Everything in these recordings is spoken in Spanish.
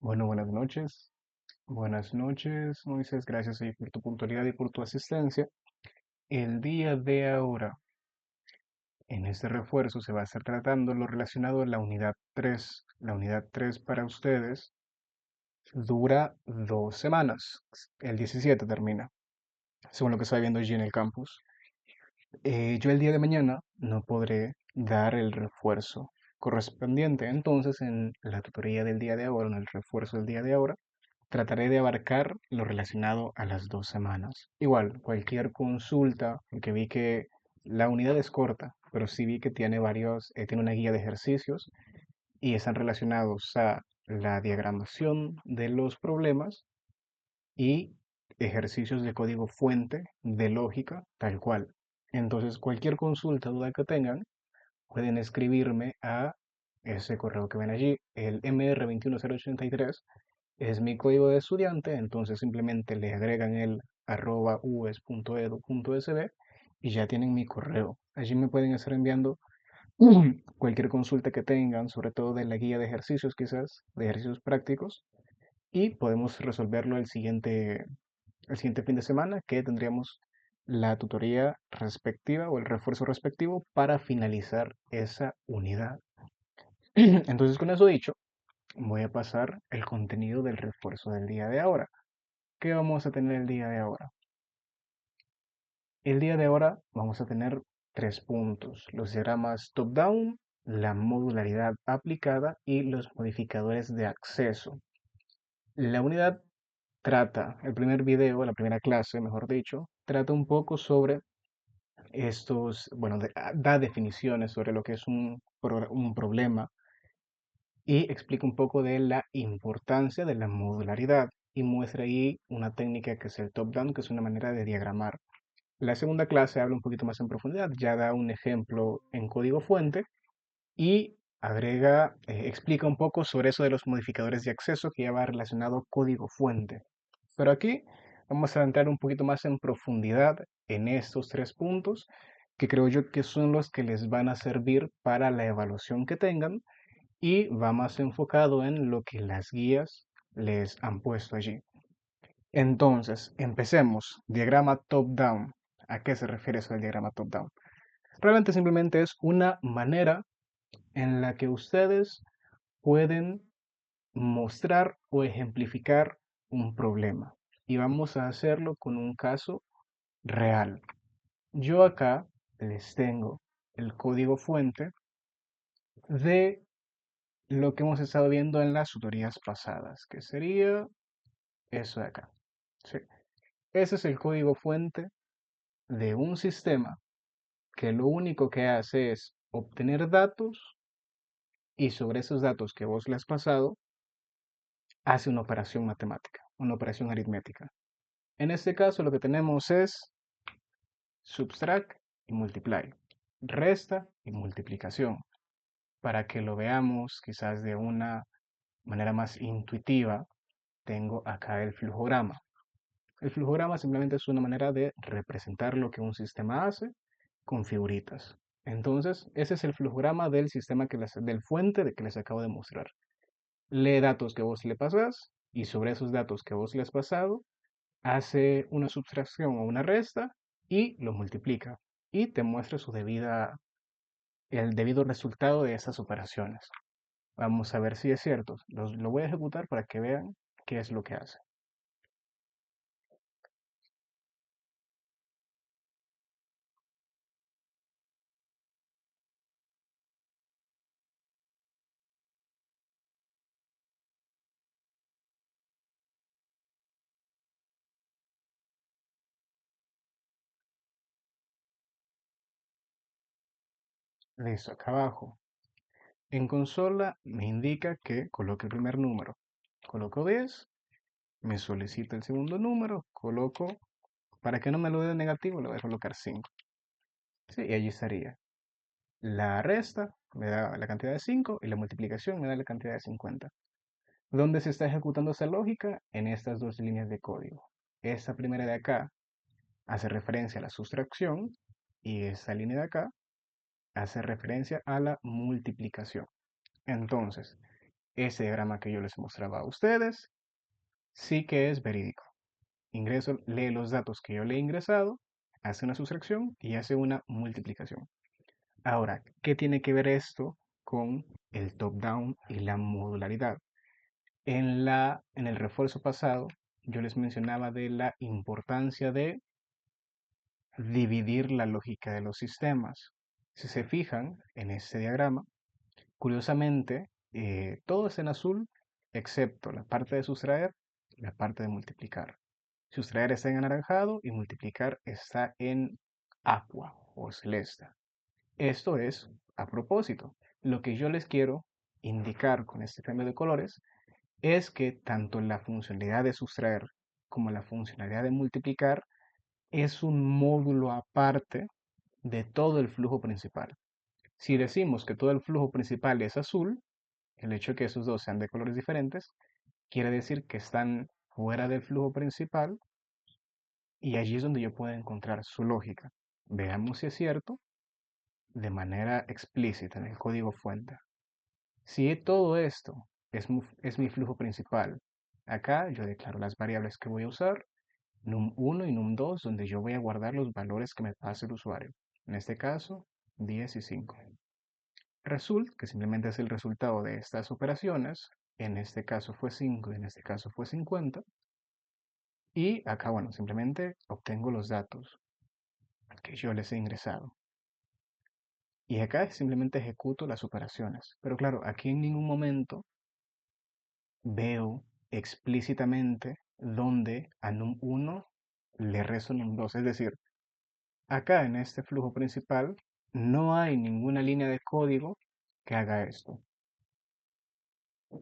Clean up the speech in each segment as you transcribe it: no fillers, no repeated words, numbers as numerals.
Bueno, buenas noches. Buenas noches, Moisés. Gracias ahí por tu puntualidad y por tu asistencia. El día de ahora, en este refuerzo, se va a estar tratando lo relacionado a la unidad 3. La unidad 3 para ustedes dura 2 semanas. El 17 termina, según lo que estoy viendo allí en el campus. Yo el día de mañana no podré dar el refuerzo correspondiente. Entonces, en la tutoría del día de ahora, en el refuerzo del día de ahora, trataré de abarcar lo relacionado a las 2 semanas. Igual, cualquier consulta, porque vi que la unidad es corta, pero sí vi que tiene tiene una guía de ejercicios y están relacionados a la diagramación de los problemas y ejercicios de código fuente, de lógica, tal cual. Entonces, cualquier consulta, duda que tengan, pueden escribirme a ese correo que ven allí, el MR21083 es mi código de estudiante, entonces simplemente le agregan el @us.edu.sb y ya tienen mi correo. Allí me pueden estar enviando cualquier consulta que tengan, sobre todo de la guía de ejercicios quizás, de ejercicios prácticos, y podemos resolverlo el siguiente fin de semana, que tendríamos la tutoría respectiva o el refuerzo respectivo para finalizar esa unidad. Entonces, con eso dicho, voy a pasar el contenido del refuerzo del día de ahora. ¿Qué vamos a tener el día de ahora? El día de ahora vamos a tener 3 puntos: los diagramas top-down, la modularidad aplicada y los modificadores de acceso. La unidad el primer video, la primera clase, mejor dicho, trata un poco sobre bueno, da definiciones sobre lo que es un problema y explica un poco de la importancia de la modularidad y muestra ahí una técnica que es el top-down, que es una manera de diagramar. La segunda clase habla un poquito más en profundidad, ya da un ejemplo en código fuente y explica un poco sobre eso de los modificadores de acceso que ya va relacionado código fuente. Pero aquí vamos a entrar un poquito más en profundidad en estos 3 puntos que creo yo que son los que les van a servir para la evaluación que tengan y va más enfocado en lo que las guías les han puesto allí. Entonces, empecemos. Diagrama top-down. ¿A qué se refiere eso del diagrama top-down? Realmente simplemente es una manera en la que ustedes pueden mostrar o ejemplificar un problema. Y vamos a hacerlo con un caso real. Yo acá les tengo el código fuente de lo que hemos estado viendo en las tutorías pasadas, que sería eso de acá. Sí. Ese es el código fuente de un sistema que lo único que hace es obtener datos y sobre esos datos que vos le has pasado, hace una operación matemática, una operación aritmética. En este caso lo que tenemos es subtract y multiply, resta y multiplicación. Para que lo veamos quizás de una manera más intuitiva, tengo acá el flujograma. El flujograma simplemente es una manera de representar lo que un sistema hace con figuritas. Entonces, ese es el flujograma del sistema del fuente de que les acabo de mostrar. Lee datos que vos le pasás y sobre esos datos que vos le has pasado, hace una subtracción o una resta y lo multiplica y te muestra el debido resultado de esas operaciones. Vamos a ver si es cierto. Lo voy a ejecutar para que vean qué es lo que hace. Listo, acá abajo. En consola me indica que coloque el primer número. Coloco 10, me solicita el segundo número, para que no me lo dé negativo, le voy a colocar 5. Sí, y allí estaría. La resta me da la cantidad de 5 y la multiplicación me da la cantidad de 50. ¿Dónde se está ejecutando esa lógica? En estas dos líneas de código. Esta primera de acá hace referencia a la sustracción y esta línea de acá hace referencia a la multiplicación. Entonces, ese diagrama que yo les mostraba a ustedes sí que es verídico. Ingreso, lee los datos que yo le he ingresado, hace una sustracción y hace una multiplicación. Ahora, ¿qué tiene que ver esto con el top-down y la modularidad? En el refuerzo pasado, yo les mencionaba de la importancia de dividir la lógica de los sistemas. Si se fijan en este diagrama, curiosamente, todo es en azul, excepto la parte de sustraer y la parte de multiplicar. Sustraer está en anaranjado y multiplicar está en aqua o celeste. Esto es a propósito. Lo que yo les quiero indicar con este cambio de colores es que tanto la funcionalidad de sustraer como la funcionalidad de multiplicar es un módulo aparte de todo el flujo principal. Si decimos que todo el flujo principal es azul, el hecho de que esos dos sean de colores diferentes quiere decir que están fuera del flujo principal y allí es donde yo puedo encontrar su lógica. Veamos si es cierto de manera explícita en el código fuente. Si todo esto es mi flujo principal, acá yo declaro las variables que voy a usar, num1 y num2, donde yo voy a guardar los valores que me pase el usuario. En este caso, 10 y 5. Result, que simplemente es el resultado de estas operaciones, en este caso fue 5 y en este caso fue 50. Y acá, bueno, simplemente obtengo los datos que yo les he ingresado. Y acá simplemente ejecuto las operaciones. Pero claro, aquí en ningún momento veo explícitamente donde a num1 le resto num2. Es decir, acá en este flujo principal no hay ninguna línea de código que haga esto.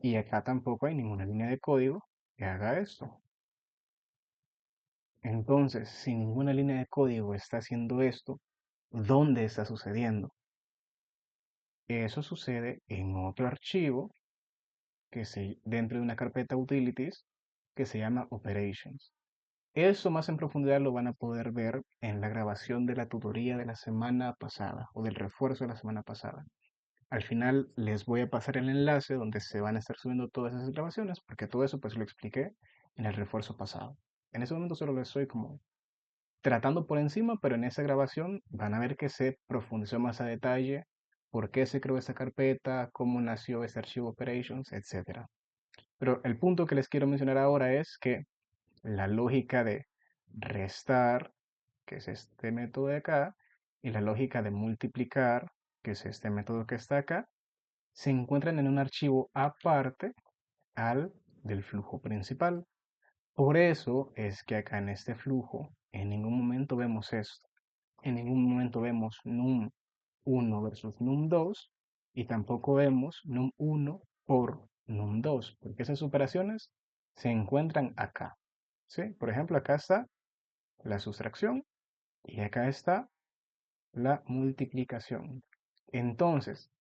Y acá tampoco hay ninguna línea de código que haga esto. Entonces, si ninguna línea de código está haciendo esto, ¿dónde está sucediendo? Eso sucede en otro archivo dentro de una carpeta utilities que se llama operations. Eso más en profundidad lo van a poder ver en la grabación de la tutoría de la semana pasada o del refuerzo de la semana pasada. Al final les voy a pasar el enlace donde se van a estar subiendo todas esas grabaciones, porque todo eso pues lo expliqué en el refuerzo pasado. En ese momento solo lo estoy como tratando por encima, pero en esa grabación van a ver que se profundizó más a detalle por qué se creó esta carpeta, cómo nació este archivo operations, etcétera. Pero el punto que les quiero mencionar ahora es que la lógica de restar, que es este método de acá, y la lógica de multiplicar, que es este método que está acá, se encuentran en un archivo aparte al del flujo principal. Por eso es que acá en este flujo en ningún momento vemos esto. En ningún momento vemos num1 versus num2 y tampoco vemos num1 por num2, porque esas operaciones se encuentran acá. ¿Sí? Por ejemplo, acá está la sustracción y acá está la multiplicación. Entonces,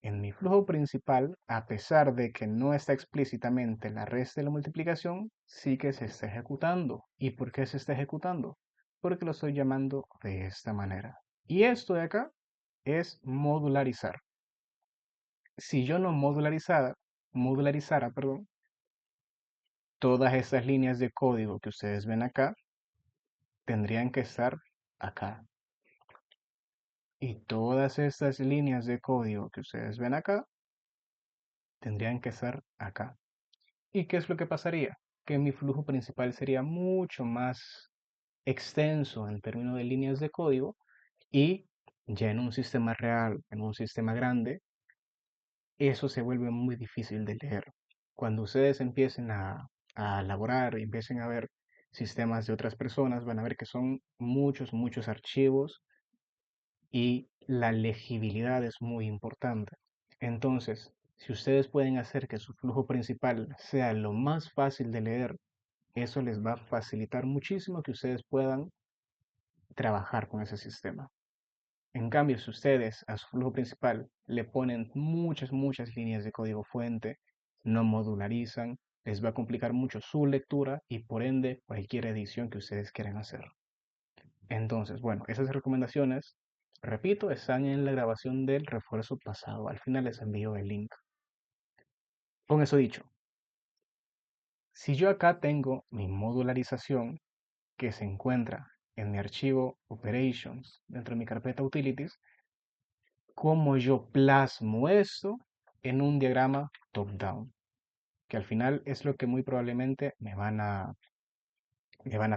en mi flujo principal, a pesar de que no está explícitamente la resta de la multiplicación, sí que se está ejecutando. ¿Y por qué se está ejecutando? Porque lo estoy llamando de esta manera. Y esto de acá es modularizar. Si yo no modularizara, perdón, todas estas líneas de código que ustedes ven acá, tendrían que estar acá. Y todas estas líneas de código que ustedes ven acá, tendrían que estar acá. ¿Y qué es lo que pasaría? Que mi flujo principal sería mucho más extenso en términos de líneas de código y ya en un sistema real, en un sistema grande, eso se vuelve muy difícil de leer. Cuando ustedes empiecen a elaborar y empiecen a ver sistemas de otras personas, van a ver que son muchos, muchos archivos y la legibilidad es muy importante. Entonces, si ustedes pueden hacer que su flujo principal sea lo más fácil de leer, eso les va a facilitar muchísimo que ustedes puedan trabajar con ese sistema. En cambio, si ustedes a su flujo principal le ponen muchas, muchas líneas de código fuente, no modularizan, les va a complicar mucho su lectura y por ende cualquier edición que ustedes quieran hacer. Entonces, bueno, esas recomendaciones, repito, están en la grabación del refuerzo pasado. Al final les envío el link. Con eso dicho, si yo acá tengo mi modularización que se encuentra en mi archivo operations dentro de mi carpeta utilities, ¿cómo yo plasmo esto en un diagrama top-down? Que al final es lo que muy probablemente me van a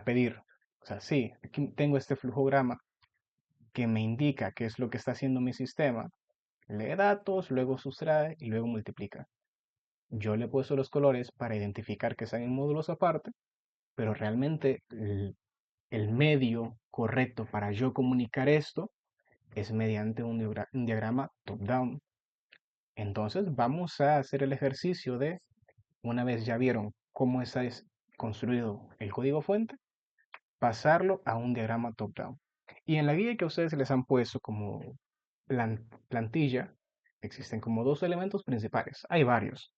pedir. O sea, sí, aquí tengo este flujograma que me indica qué es lo que está haciendo mi sistema. Lee datos, luego sustrae y luego multiplica. Yo le he puesto los colores para identificar que están en módulos aparte, pero realmente el medio correcto para yo comunicar esto es mediante un diagrama top-down. Entonces vamos a hacer el ejercicio de, una vez ya vieron cómo está construido el código fuente, pasarlo a un diagrama top-down. Y en la guía que ustedes les han puesto como plantilla, existen como dos elementos principales. Hay varios.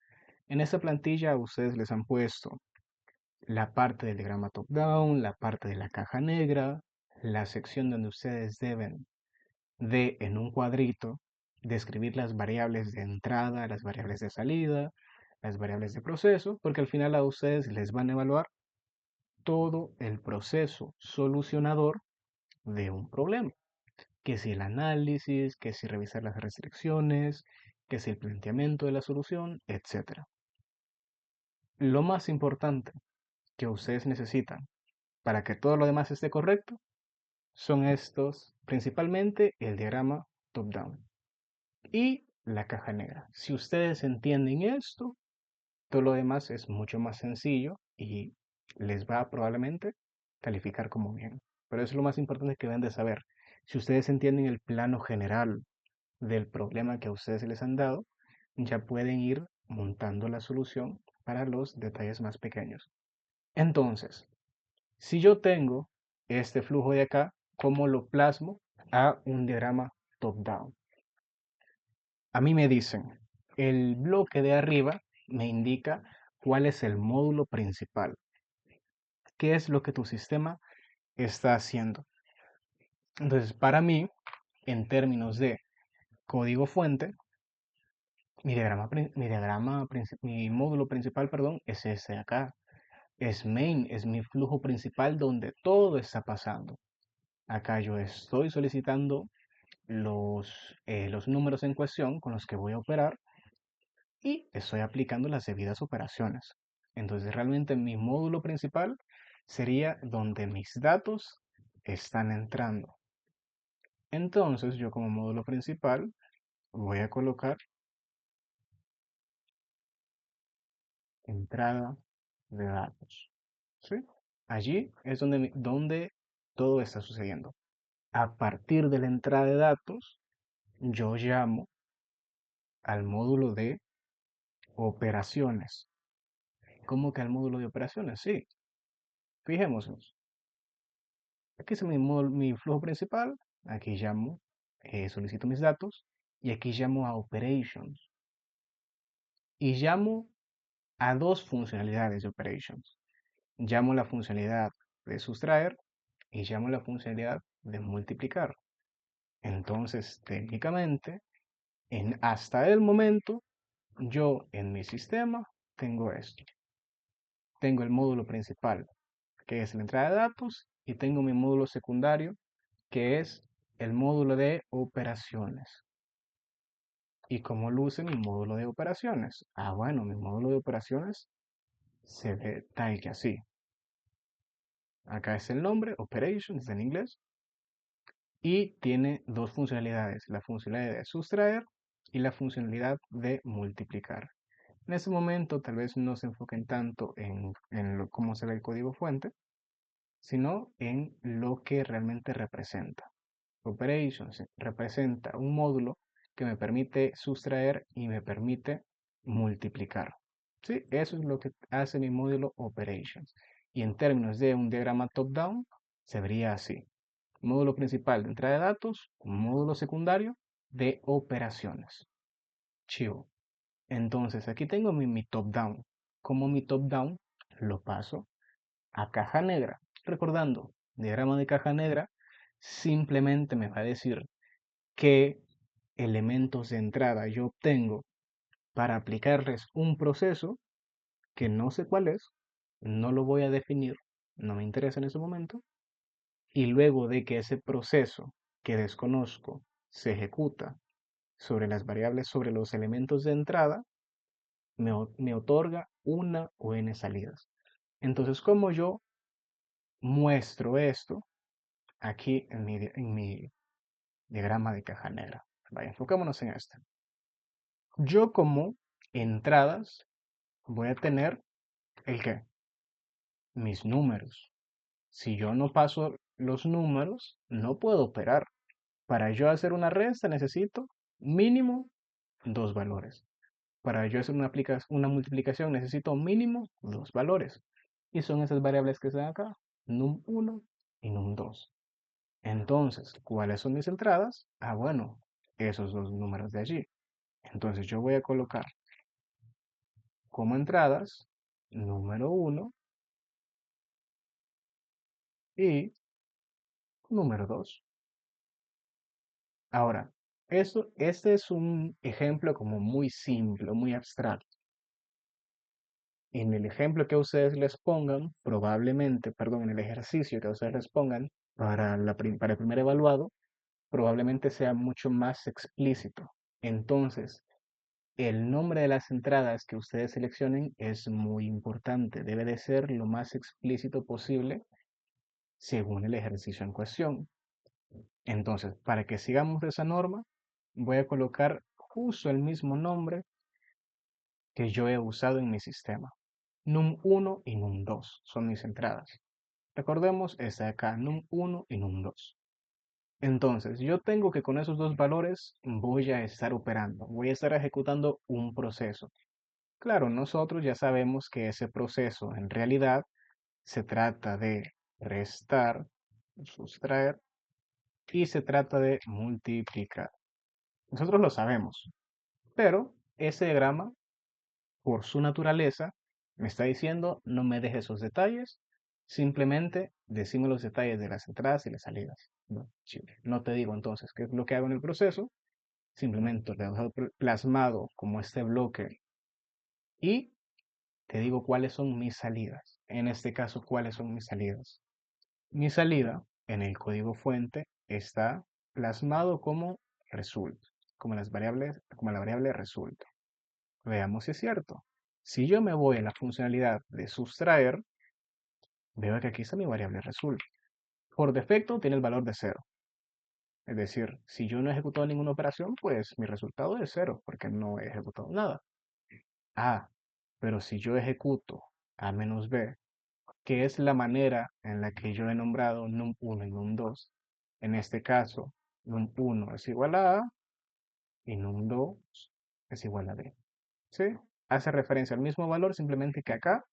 En esta plantilla ustedes les han puesto la parte del diagrama top-down, la parte de la caja negra, la sección donde ustedes deben de, en un cuadrito, describir las variables de entrada, las variables de salida, las variables de proceso, porque al final a ustedes les van a evaluar todo el proceso solucionador de un problema. Que si el análisis, que si revisar las restricciones, que si el planteamiento de la solución, etcétera. Lo más importante que ustedes necesitan para que todo lo demás esté correcto son estos, principalmente el diagrama top-down y la caja negra. Si ustedes entienden esto, todo lo demás es mucho más sencillo y les va a probablemente calificar como bien. Pero eso es lo más importante que deben de saber. Si ustedes entienden el plano general del problema que a ustedes les han dado, ya pueden ir montando la solución para los detalles más pequeños. Entonces, si yo tengo este flujo de acá, ¿cómo lo plasmo a un diagrama top-down? A mí me dicen, el bloque de arriba me indica cuál es el módulo principal, qué es lo que tu sistema está haciendo. Entonces, para mí, en términos de código fuente, mi módulo principal, perdón, es ese de acá. Es main, es mi flujo principal donde todo está pasando. Acá yo estoy solicitando los números en cuestión con los que voy a operar y estoy aplicando las debidas operaciones. Entonces realmente mi módulo principal sería donde mis datos están entrando. Entonces yo como módulo principal voy a colocar entrada de datos. ¿Sí? Allí es donde todo está sucediendo. A partir de la entrada de datos, yo llamo al módulo de operaciones. ¿Cómo que al módulo de operaciones? Sí, fijémonos. Aquí es mi flujo principal. Aquí llamo, solicito mis datos. Y aquí llamo a operations. Y llamo a dos funcionalidades de operations. Llamo la funcionalidad de sustraer y llamo la funcionalidad de multiplicar. Entonces, técnicamente, hasta el momento, yo en mi sistema tengo esto. Tengo el módulo principal, que es la entrada de datos, y tengo mi módulo secundario, que es el módulo de operaciones. ¿Y cómo luce mi módulo de operaciones? Ah, bueno, mi módulo de operaciones se ve tal que así. Acá es el nombre, operations en inglés, y tiene dos funcionalidades, la funcionalidad de sustraer y la funcionalidad de multiplicar. En ese momento tal vez no se enfoquen tanto en cómo se ve el código fuente, sino en lo que realmente representa. Operations representa un módulo que me permite sustraer y me permite multiplicar. ¿Sí? Eso es lo que hace mi módulo Operations. Y en términos de un diagrama top-down, se vería así. Módulo principal de entrada de datos, un módulo secundario de operaciones. Chivo. Entonces, aquí tengo mi top-down. Como mi top-down lo paso a caja negra. Recordando, diagrama de caja negra simplemente me va a decir qué elementos de entrada yo obtengo para aplicarles un proceso que no sé cuál es, no lo voy a definir, no me interesa en ese momento, y luego de que ese proceso que desconozco se ejecuta sobre las variables, sobre los elementos de entrada, me otorga una o n salidas. Entonces, como yo muestro esto aquí en mi diagrama de caja negra. Vaya, enfocémonos en esto. Yo como entradas voy a tener el qué? Mis números. Si yo no paso los números, no puedo operar. Para yo hacer una resta necesito mínimo dos valores. Para yo hacer una multiplicación necesito mínimo dos valores. Y son esas variables que están acá, num1 y num2. Entonces, ¿cuáles son mis entradas? Ah, bueno, esos dos números de allí. Entonces yo voy a colocar como entradas número 1 y número 2. Ahora, este es un ejemplo como muy simple, muy abstracto. En el ejemplo que ustedes les pongan, probablemente, perdón, en el ejercicio que ustedes les pongan para el primer evaluado, probablemente sea mucho más explícito. Entonces, el nombre de las entradas que ustedes seleccionen es muy importante. Debe de ser lo más explícito posible según el ejercicio en cuestión. Entonces, para que sigamos esa norma, voy a colocar justo el mismo nombre que yo he usado en mi sistema. num1 y num2 son mis entradas. Recordemos esta de acá, num1 y num2. Entonces, yo tengo que con esos dos valores voy a estar operando, voy a estar ejecutando un proceso. Claro, nosotros ya sabemos que ese proceso en realidad se trata de restar, sustraer y se trata de multiplicar. Nosotros lo sabemos, pero ese diagrama, por su naturaleza, me está diciendo no me deje esos detalles, simplemente decime los detalles de las entradas y las salidas. No, no te digo entonces qué es lo que hago en el proceso, simplemente lo he dejado plasmado como este bloque y te digo cuáles son mis salidas. En este caso, cuáles son mis salidas. Mi salida en el código fuente está plasmado como result, como la variable result. Veamos si es cierto. Si yo me voy a la funcionalidad de sustraer, veo que aquí está mi variable result. Por defecto tiene el valor de 0. Es decir, si yo no he ejecutado ninguna operación, pues mi resultado es 0, porque no he ejecutado nada. Ah, pero si yo ejecuto a menos b, que es la manera en la que yo he nombrado num1 y num2. En este caso, num1 es igual a A y num2 es igual a B. ¿Sí? Hace referencia al mismo valor, simplemente que acá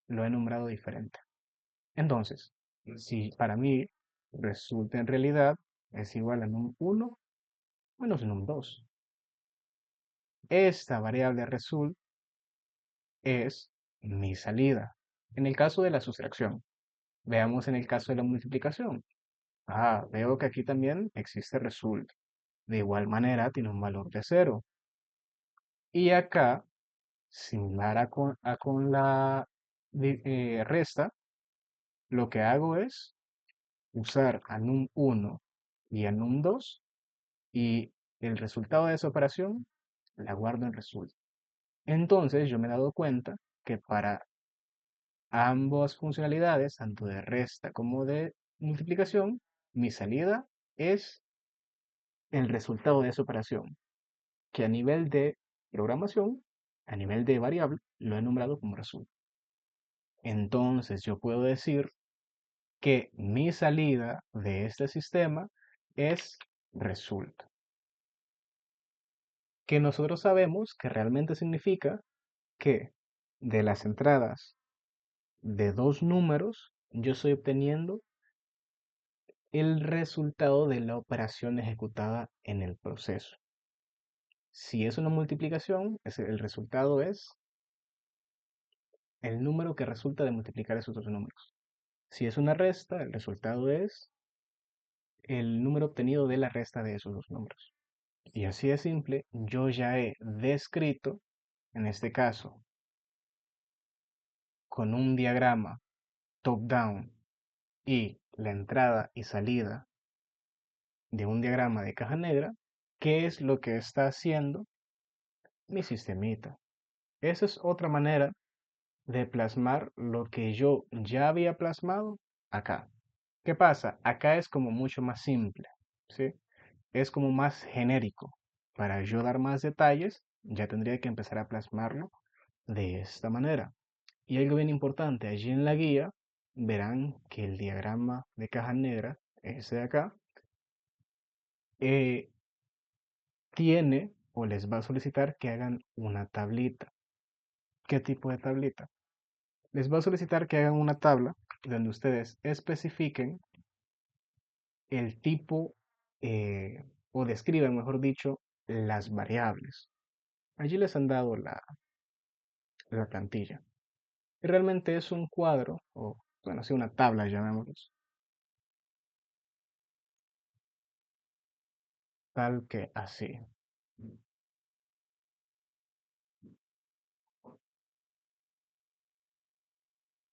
lo he nombrado diferente. Entonces, si para mí resulta en realidad es igual a num1 menos num2. Esta variable result es mi salida. En el caso de la sustracción, veamos en el caso de la multiplicación. Ah, veo que aquí también existe result. De igual manera tiene un valor de 0. Y acá, similar a con la resta, lo que hago es usar a num1 y a num2 y el resultado de esa operación la guardo en result. Entonces yo me he dado cuenta que para ambas funcionalidades, tanto de resta como de multiplicación, mi salida es el resultado de esa operación, que a nivel de programación, a nivel de variable, lo he nombrado como result. Entonces yo puedo decir que mi salida de este sistema es result, que nosotros sabemos que realmente significa que de las entradas de dos números, yo estoy obteniendo el resultado de la operación ejecutada en el proceso. Si es una multiplicación, el resultado es el número que resulta de multiplicar esos dos números. Si es una resta, el resultado es el número obtenido de la resta de esos dos números. Y así de simple, yo ya he descrito en este caso, con un diagrama top-down y la entrada y salida de un diagrama de caja negra, ¿qué es lo que está haciendo mi sistemita? Esa es otra manera de plasmar lo que yo ya había plasmado acá. ¿Qué pasa? Acá es como mucho más simple, ¿sí? Es como más genérico. Para yo dar más detalles, ya tendría que empezar a plasmarlo de esta manera. Y algo bien importante, allí en la guía verán que el diagrama de caja negra, ese de acá, eh, tiene o les va a solicitar que hagan una tablita. ¿Qué tipo de tablita? Les va a solicitar que hagan una tabla donde ustedes especifiquen el tipo o describan, mejor dicho, las variables. Allí les han dado la plantilla. Y realmente es un cuadro, o bueno, así una tabla, llamémoslo, tal que así.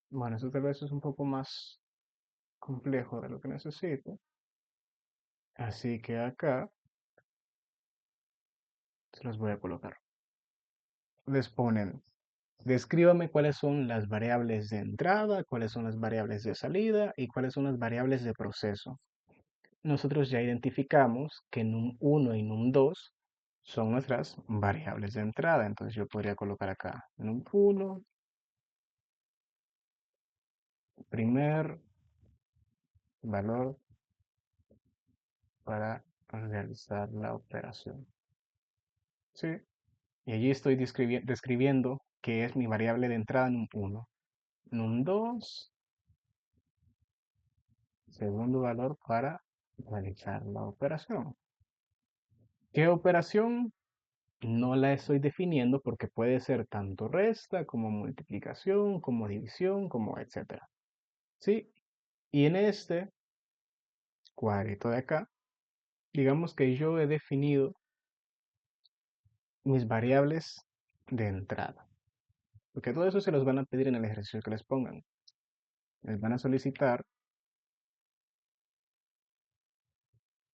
Bueno, eso tal vez es un poco más complejo de lo que necesito. Así que acá se los voy a colocar. Les ponen, descríbame cuáles son las variables de entrada, cuáles son las variables de salida y cuáles son las variables de proceso. Nosotros ya identificamos que num1 y num2 son nuestras variables de entrada. Entonces yo podría colocar acá num1, primer valor para realizar la operación. ¿Sí? Y allí estoy describiendo que es mi variable de entrada num1. Num2, segundo valor para realizar la operación. ¿Qué operación? No la estoy definiendo porque puede ser tanto resta como multiplicación, como división, como etcétera. ¿Sí? Y en este cuadrito de acá, digamos que yo he definido mis variables de entrada. Porque todo eso se los van a pedir en el ejercicio que les pongan. Les van a solicitar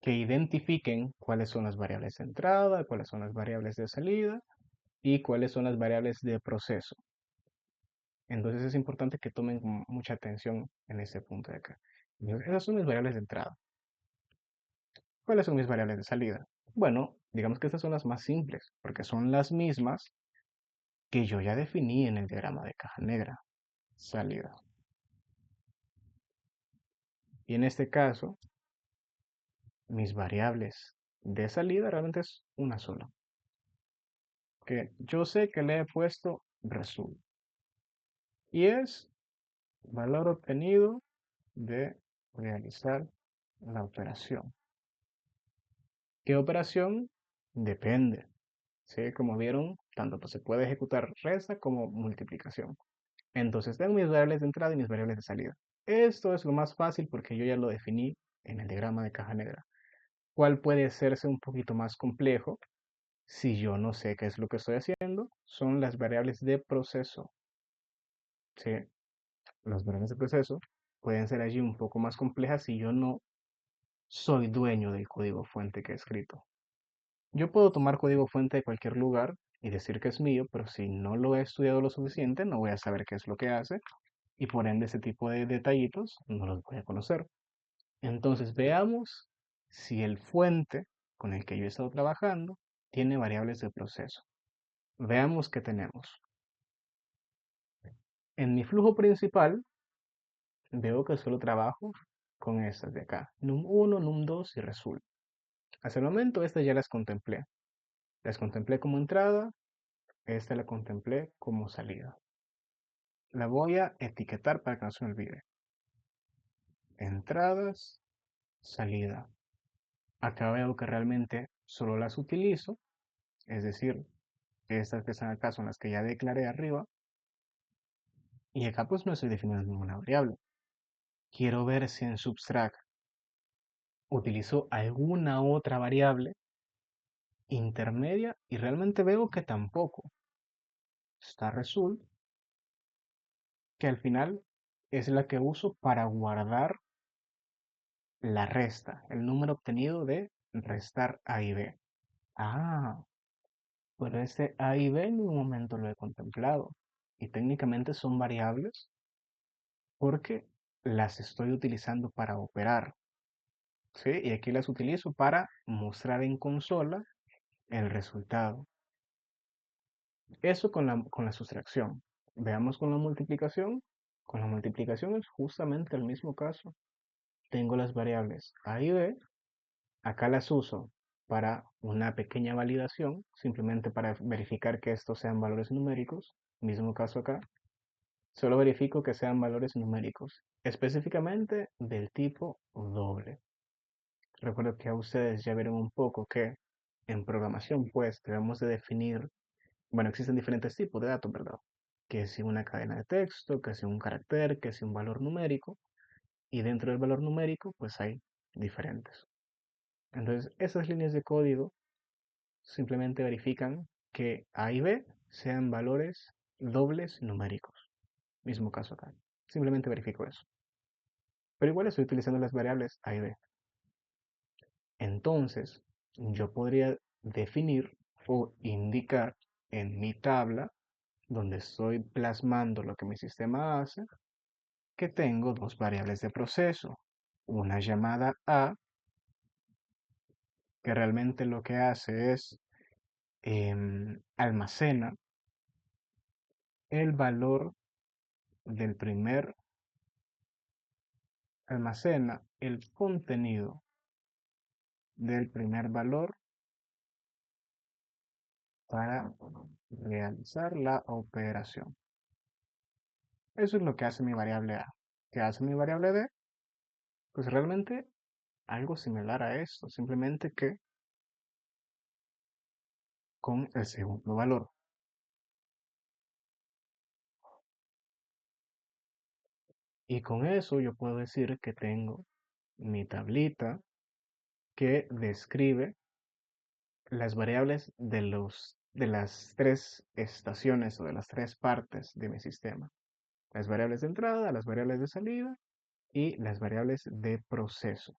que identifiquen cuáles son las variables de entrada, cuáles son las variables de salida y cuáles son las variables de proceso. Entonces es importante que tomen mucha atención en este punto de acá. Esas son mis variables de entrada. ¿Cuáles son mis variables de salida? Bueno, digamos que estas son las más simples, porque son las mismas que yo ya definí en el diagrama de caja negra. Salida. Y en este caso, mis variables de salida realmente es una sola. Que yo sé que le he puesto result. Y es valor obtenido de realizar la operación. ¿Qué operación? Depende. ¿Sí? Como vieron, tanto pues, se puede ejecutar resta como multiplicación. Entonces tengo mis variables de entrada y mis variables de salida. Esto es lo más fácil porque yo ya lo definí en el diagrama de caja negra. ¿Cuál puede hacerse un poquito más complejo si yo no sé qué es lo que estoy haciendo? Son las variables de proceso. ¿Sí? Las variables de proceso pueden ser allí un poco más complejas si yo no soy dueño del código fuente que he escrito. Yo puedo tomar código fuente de cualquier lugar y decir que es mío, pero si no lo he estudiado lo suficiente, no voy a saber qué es lo que hace y por ende ese tipo de detallitos no los voy a conocer. Entonces veamos si el fuente con el que yo he estado trabajando tiene variables de proceso. Veamos qué tenemos. En mi flujo principal veo que solo trabajo con estas de acá, num1, num2 y result. Hasta el momento estas ya las contemplé. Las contemplé como entrada, esta la contemplé como salida. La voy a etiquetar para que no se me olvide. Entradas, salida. Acá veo que realmente solo las utilizo, es decir, estas que están acá son las que ya declaré arriba, y acá pues no estoy definiendo ninguna variable. Quiero ver si en Subtract utilizo alguna otra variable intermedia y realmente veo que tampoco. está result, que al final es la que uso para guardar la resta, el número obtenido de restar A y B. Ah, pero este A y B en un momento lo he contemplado. Y técnicamente son variables porque las estoy utilizando para operar. ¿Sí? Y aquí las utilizo para mostrar en consola el resultado. Eso con la sustracción. Veamos con la multiplicación. Con la multiplicación es justamente el mismo caso. Tengo las variables A y B. Acá las uso para una pequeña validación, simplemente para verificar que estos sean valores numéricos. Mismo caso acá. Solo verifico que sean valores numéricos, específicamente del tipo doble. Recuerdo que a ustedes ya vieron un poco que en programación pues debemos de definir, bueno, existen diferentes tipos de datos, ¿verdad? Que si una cadena de texto, que si un carácter, que si un valor numérico, y dentro del valor numérico pues hay diferentes. Entonces esas líneas de código simplemente verifican que A y B sean valores dobles numéricos. Mismo caso acá. Simplemente verifico eso. Pero igual estoy utilizando las variables A y B. Entonces, yo podría definir o indicar en mi tabla, donde estoy plasmando lo que mi sistema hace, que tengo dos variables de proceso. Una llamada A, que realmente lo que hace es almacena el valor del primer, almacena el contenido del primer valor para realizar la operación. Eso es lo que hace mi variable A. ¿Qué hace mi variable D? Pues realmente algo similar a esto, simplemente que con el segundo valor. Y con eso yo puedo decir que tengo mi tablita que describe las variables de las tres estaciones o de las tres partes de mi sistema. Las variables de entrada, las variables de salida y las variables de proceso.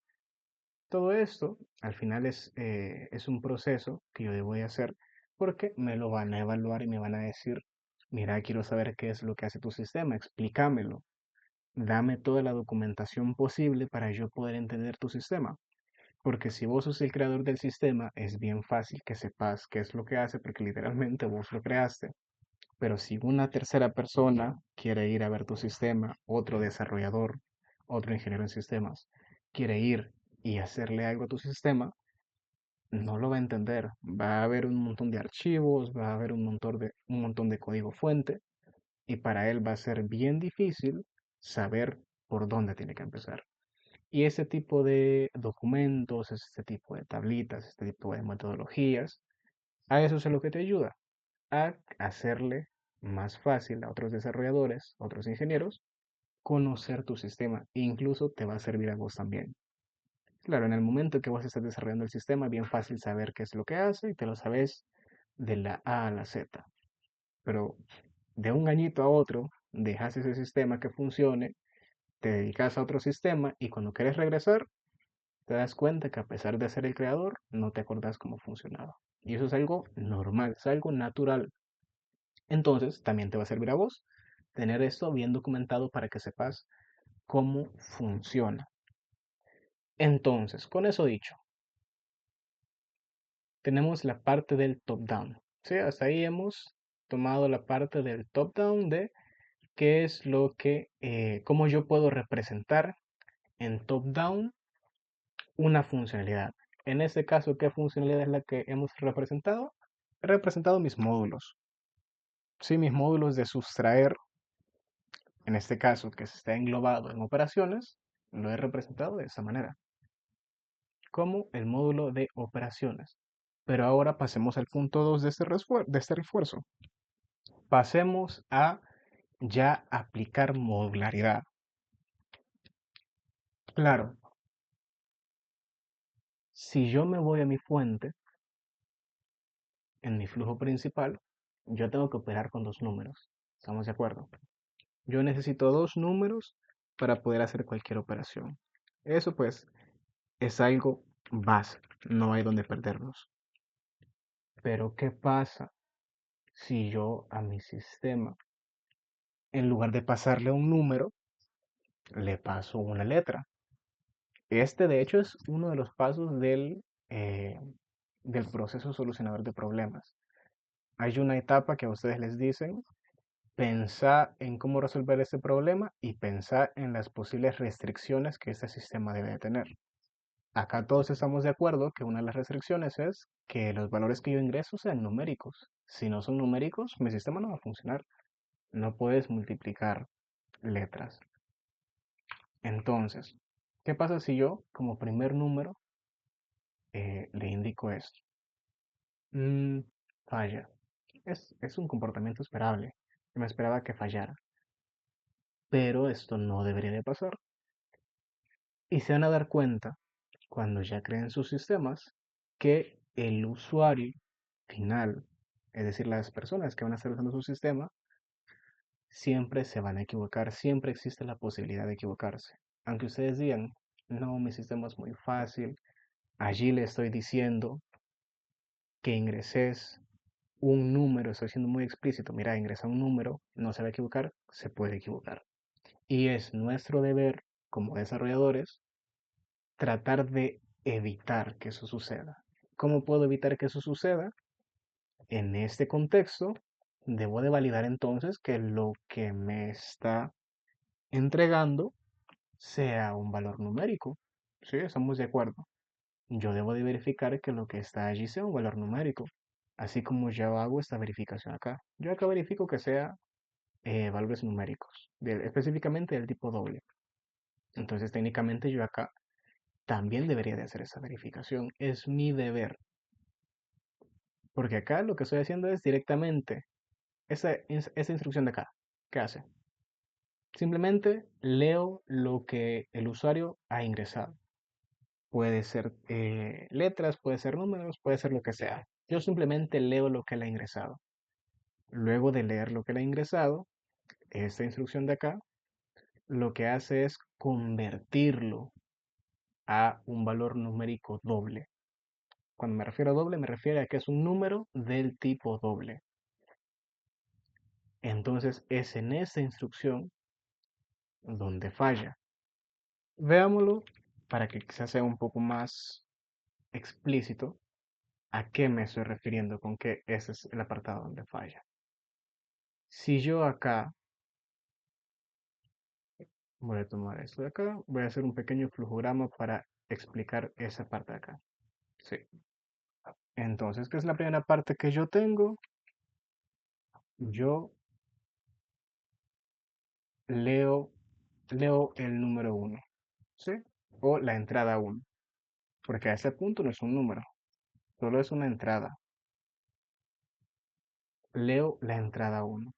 Todo esto al final es un proceso que yo debo de hacer porque me lo van a evaluar y me van a decir, mira, quiero saber qué es lo que hace tu sistema, explícamelo, dame toda la documentación posible para yo poder entender tu sistema. Porque si vos sos el creador del sistema, es bien fácil que sepas qué es lo que hace porque literalmente vos lo creaste. Pero si una tercera persona quiere ir a ver tu sistema, otro desarrollador, otro ingeniero en sistemas, quiere ir y hacerle algo a tu sistema, no lo va a entender. Va a haber un montón de archivos, va a haber un montón de código fuente y para él va a ser bien difícil saber por dónde tiene que empezar. Y ese tipo de documentos, este tipo de tablitas, este tipo de metodologías, a eso es a lo que te ayuda, a hacerle más fácil a otros desarrolladores, a otros ingenieros, conocer tu sistema. E incluso te va a servir a vos también. Claro, en el momento que vos estás desarrollando el sistema, es bien fácil saber qué es lo que hace y te lo sabes de la A a la Z. Pero de un añito a otro, dejas ese sistema que funcione, te dedicas a otro sistema y cuando quieres regresar, te das cuenta que a pesar de ser el creador, no te acordás cómo funcionaba. Y eso es algo normal, es algo natural. Entonces, también te va a servir a vos tener esto bien documentado para que sepas cómo funciona. Entonces, con eso dicho, tenemos la parte del top-down. ¿Sí? Hasta ahí hemos tomado la parte del top-down de qué es lo que, cómo yo puedo representar en top-down una funcionalidad. En este caso, ¿qué funcionalidad es la que hemos representado? He representado mis módulos. Sí, mis módulos de sustraer, en este caso, que está englobado en operaciones, lo he representado de esa manera, como el módulo de operaciones. Pero ahora pasemos al punto 2 de este refuerzo. Pasemos a ya aplicar modularidad. Claro, si yo me voy a mi fuente, en mi flujo principal, yo tengo que operar con dos números. ¿Estamos de acuerdo? Yo necesito dos números para poder hacer cualquier operación. Eso pues es algo básico, no hay donde perdernos. Pero ¿qué pasa si yo a mi sistema, en lugar de pasarle un número, le paso una letra? Este de hecho es uno de los pasos eh, del proceso solucionador de problemas. Hay una etapa que a ustedes les dicen, pensar en cómo resolver este problema y pensar en las posibles restricciones que este sistema debe de tener. Acá todos estamos de acuerdo que una de las restricciones es que los valores que yo ingreso sean numéricos. Si no son numéricos, mi sistema no va a funcionar. No puedes multiplicar letras. Entonces, ¿qué pasa si yo, como primer número, le indico esto? Mm, falla. Es un comportamiento esperable. Yo me esperaba que fallara. Pero esto no debería de pasar. Y se van a dar cuenta, cuando ya creen sus sistemas, que el usuario final, es decir, las personas que van a estar usando su sistema, siempre se van a equivocar, siempre existe la posibilidad de equivocarse. Aunque ustedes digan, no, mi sistema es muy fácil, allí le estoy diciendo que ingreses un número, estoy siendo muy explícito, mira, ingresa un número, no se va a equivocar, se puede equivocar. Y es nuestro deber como desarrolladores tratar de evitar que eso suceda. ¿Cómo puedo evitar que eso suceda? En este contexto, debo de validar entonces que lo que me está entregando sea un valor numérico. Sí, estamos de acuerdo. Yo debo de verificar que lo que está allí sea un valor numérico. Así como yo hago esta verificación acá. Yo acá verifico que sea valores numéricos, específicamente del tipo doble. Entonces técnicamente yo acá también debería de hacer esa verificación. Es mi deber. Porque acá lo que estoy haciendo es directamente esa instrucción de acá. ¿Qué hace? Simplemente leo lo que el usuario ha ingresado. Puede ser letras, puede ser números, puede ser lo que sea. Yo simplemente leo lo que él ha ingresado. Luego de leer lo que él ha ingresado, esta instrucción de acá lo que hace es convertirlo a un valor numérico doble. Cuando me refiero a doble, me refiero a que es un número del tipo doble. Entonces es en esa instrucción donde falla. Veámoslo para que quizás sea un poco más explícito a qué me estoy refiriendo con que ese es el apartado donde falla. Si yo acá voy a tomar esto de acá, voy a hacer un pequeño flujograma para explicar esa parte de acá. Sí. Entonces, ¿qué es la primera parte que yo tengo? Yo leo, leo el número uno, ¿sí? O la entrada uno, porque a ese punto no es un número, solo es una entrada. Leo la entrada uno.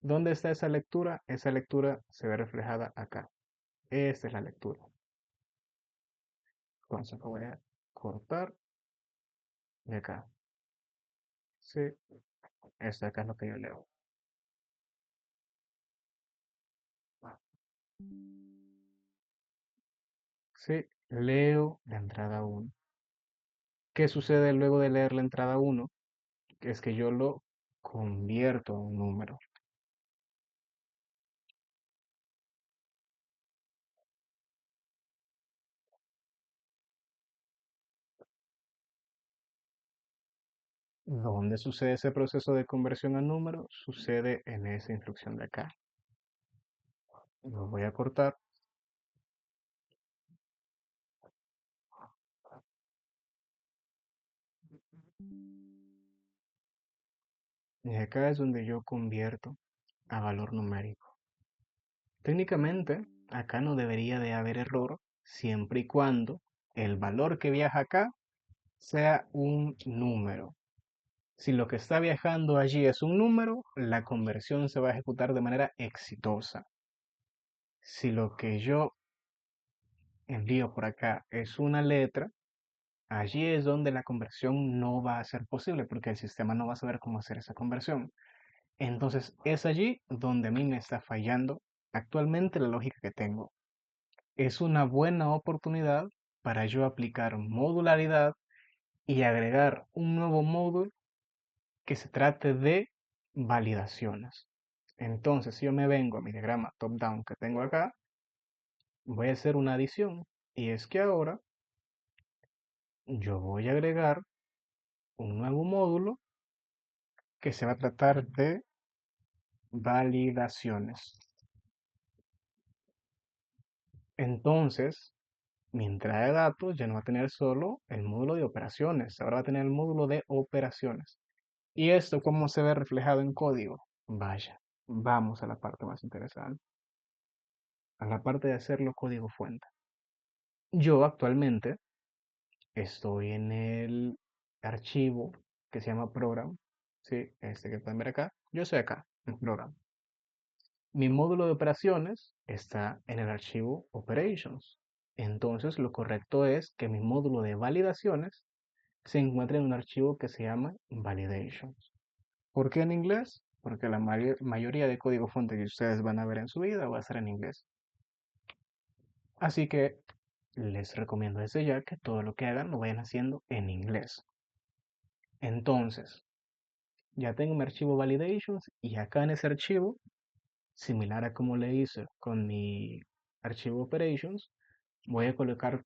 ¿Dónde está esa lectura? Esa lectura se ve reflejada acá. Esta es la lectura. Entonces lo voy a cortar de acá. Sí, esto acá es lo que yo leo. Sí, leo la entrada uno. ¿Qué sucede luego de leer la entrada uno? Es que yo lo convierto a un número. ¿Dónde sucede ese proceso de conversión a número? Sucede en esa instrucción de acá. Lo voy a cortar. Y acá es donde yo convierto a valor numérico. Técnicamente, acá no debería de haber error siempre y cuando el valor que viaja acá sea un número. Si lo que está viajando allí es un número, la conversión se va a ejecutar de manera exitosa. Si lo que yo envío por acá es una letra, allí es donde la conversión no va a ser posible porque el sistema no va a saber cómo hacer esa conversión. Entonces es allí donde a mí me está fallando actualmente la lógica que tengo. Es una buena oportunidad para yo aplicar modularidad y agregar un nuevo módulo que se trate de validaciones. Entonces, si yo me vengo a mi diagrama top-down que tengo acá, voy a hacer una adición. Y es que ahora yo voy a agregar un nuevo módulo que se va a tratar de validaciones. Entonces, mi entrada de datos ya no va a tener solo el módulo de operaciones, ahora va a tener el módulo de operaciones. ¿Y esto cómo se ve reflejado en código? Vaya, vamos a la parte más interesante, a la parte de hacerlo código fuente. Yo actualmente estoy en el archivo que se llama program, ¿sí? Este que pueden ver acá. Yo estoy acá, en program. Mi módulo de operaciones está en el archivo operations. Entonces lo correcto es que mi módulo de validaciones se encuentre en un archivo que se llama validations. ¿Por qué en inglés? Porque la mayoría de código fuente que ustedes van a ver en su vida va a ser en inglés. Así que les recomiendo desde ya que todo lo que hagan lo vayan haciendo en inglés. Entonces, ya tengo mi archivo validations y acá en ese archivo, similar a como le hice con mi archivo operations, voy a colocar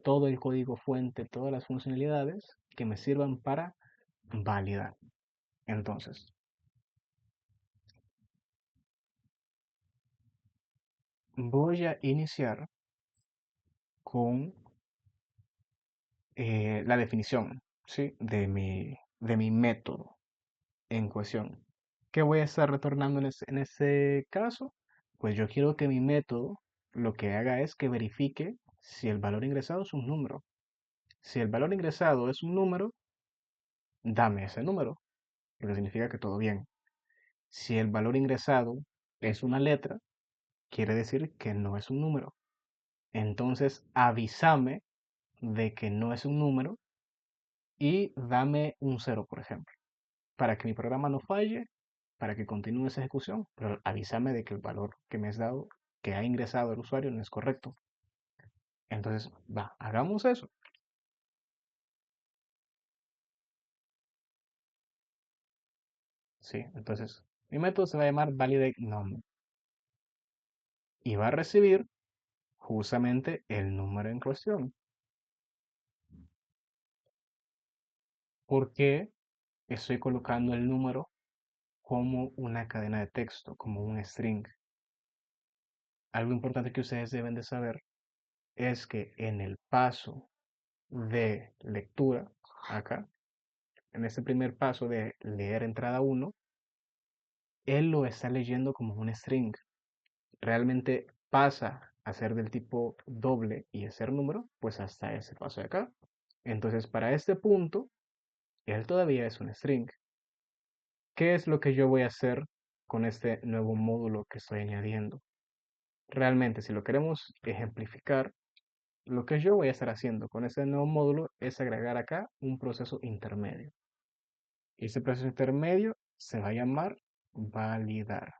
todo el código fuente, todas las funcionalidades que me sirvan para validar. Entonces, voy a iniciar con la definición, ¿sí? de mi método en cuestión. ¿Qué voy a estar retornando en ese caso? Pues yo quiero que mi método lo que haga es que verifique si el valor ingresado es un número. Si el valor ingresado es un número, dame ese número, lo que significa que todo bien. Si el valor ingresado es una letra, quiere decir que no es un número. Entonces avísame de que no es un número y dame un cero, por ejemplo, para que mi programa no falle, para que continúe esa ejecución, pero avísame de que el valor que me has dado, que ha ingresado el usuario, no es correcto. Entonces, va, hagamos eso. Sí, entonces, mi método se va a llamar validateNum y va a recibir justamente el número en cuestión. ¿Por qué estoy colocando el número como una cadena de texto, como un string? Algo importante que ustedes deben de saber es que en el paso de lectura, acá, en este primer paso de leer entrada 1, él lo está leyendo como un string. Realmente pasa a ser del tipo doble y a ser número, pues hasta ese paso de acá. Entonces, para este punto, él todavía es un string. ¿Qué es lo que yo voy a hacer con este nuevo módulo que estoy añadiendo? Realmente, si lo queremos ejemplificar, lo que yo voy a estar haciendo con este nuevo módulo es agregar acá un proceso intermedio. Y ese proceso intermedio se va a llamar validar.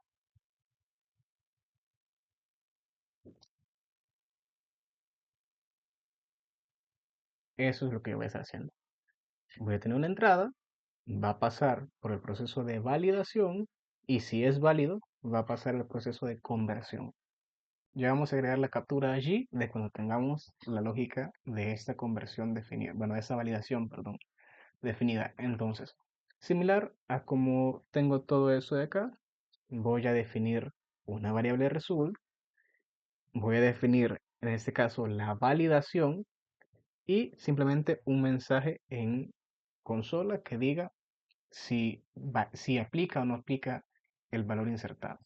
Eso es lo que yo voy a estar haciendo. Voy a tener una entrada, va a pasar por el proceso de validación y si es válido, va a pasar el proceso de conversión. Ya vamos a agregar la captura allí de cuando tengamos la lógica de esta conversión definida, bueno, de esta validación, perdón, definida. Entonces, similar a como tengo todo eso de acá, voy a definir una variable result, voy a definir en este caso la validación y simplemente un mensaje en consola que diga si aplica o no aplica el valor insertado.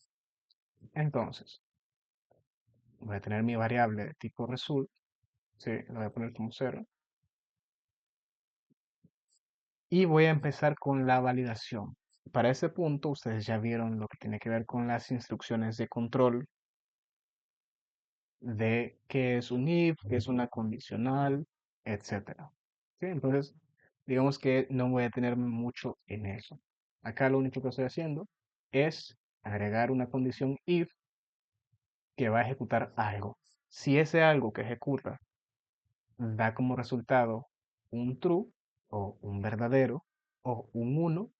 Entonces, voy a tener mi variable de tipo result, ¿sí? Lo voy a poner como 0, y voy a empezar con la validación. Para ese punto, ustedes ya vieron lo que tiene que ver con las instrucciones de control de qué es un if, qué es una condicional, etcétera. ¿sí? Entonces, digamos que no voy a detenerme mucho en eso. Acá lo único que estoy haciendo es agregar una condición if que va a ejecutar algo. Si ese algo que ejecuta da como resultado un true o un verdadero o un uno,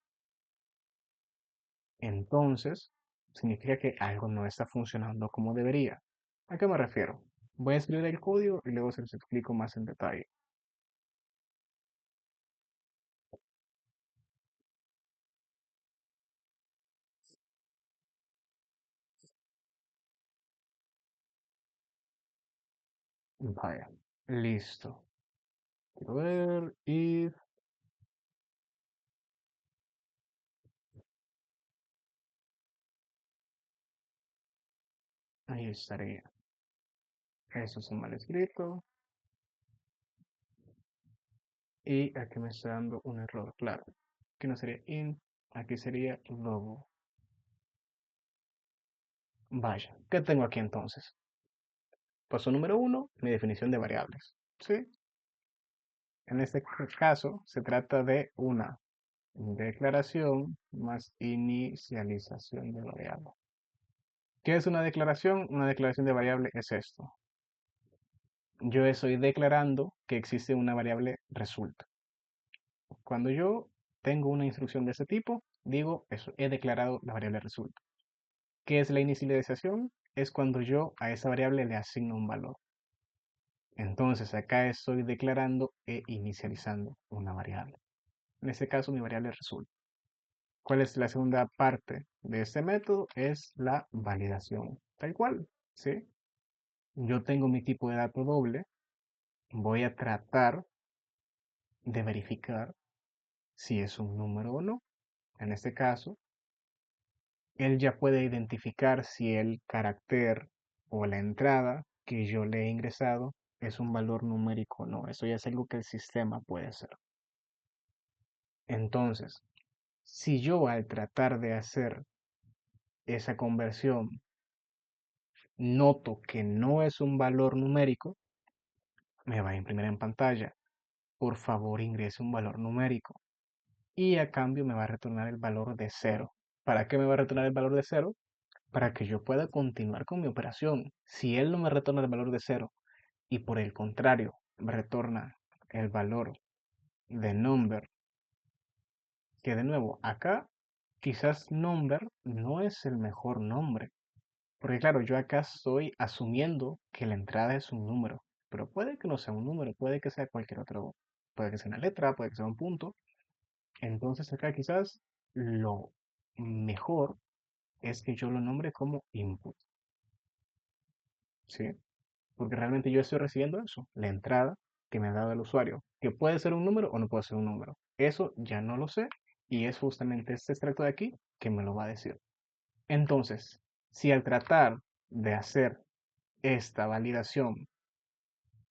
entonces significa que algo no está funcionando como debería. ¿A qué me refiero? Voy a escribir el código y luego se los explico más en detalle. Vaya, listo. Quiero ver if, ahí estaría. Eso es un mal escrito. Y aquí me está dando un error, claro. Aquí no sería in, aquí sería logo. Vaya, ¿qué tengo aquí entonces? Paso número uno, mi definición de variables. ¿Sí? En este caso se trata de una declaración más inicialización de variable. ¿Qué es una declaración? Una declaración de variable es esto. Yo estoy declarando que existe una variable resulta. Cuando yo tengo una instrucción de ese tipo, digo, eso, he declarado la variable resulta. ¿Qué es la inicialización? Es cuando yo a esa variable le asigno un valor. Entonces acá estoy declarando e inicializando una variable. En este caso mi variable resulta. ¿Cuál es la segunda parte de este método? Es la validación. Tal cual, ¿sí? Yo tengo mi tipo de dato doble. Voy a tratar de verificar si es un número o no. En este caso, él ya puede identificar si el carácter o la entrada que yo le he ingresado es un valor numérico o no. Eso ya es algo que el sistema puede hacer. Entonces, si yo al tratar de hacer esa conversión noto que no es un valor numérico, me va a imprimir en pantalla. Por favor, ingrese un valor numérico. Y a cambio me va a retornar el valor de cero. ¿Para qué me va a retornar el valor de cero? Para que yo pueda continuar con mi operación. Si él no me retorna el valor de cero y por el contrario me retorna el valor de number, que de nuevo acá quizás number no es el mejor nombre. Porque claro, yo acá estoy asumiendo que la entrada es un número, pero puede que no sea un número, puede que sea cualquier otro, puede que sea una letra, puede que sea un punto. Entonces acá quizás lo mejor es que yo lo nombre como input, ¿sí? Porque realmente yo estoy recibiendo eso, la entrada que me ha dado el usuario, que puede ser un número o no puede ser un número. Eso ya no lo sé y es justamente este extracto de aquí que me lo va a decir. Entonces, si al tratar de hacer esta validación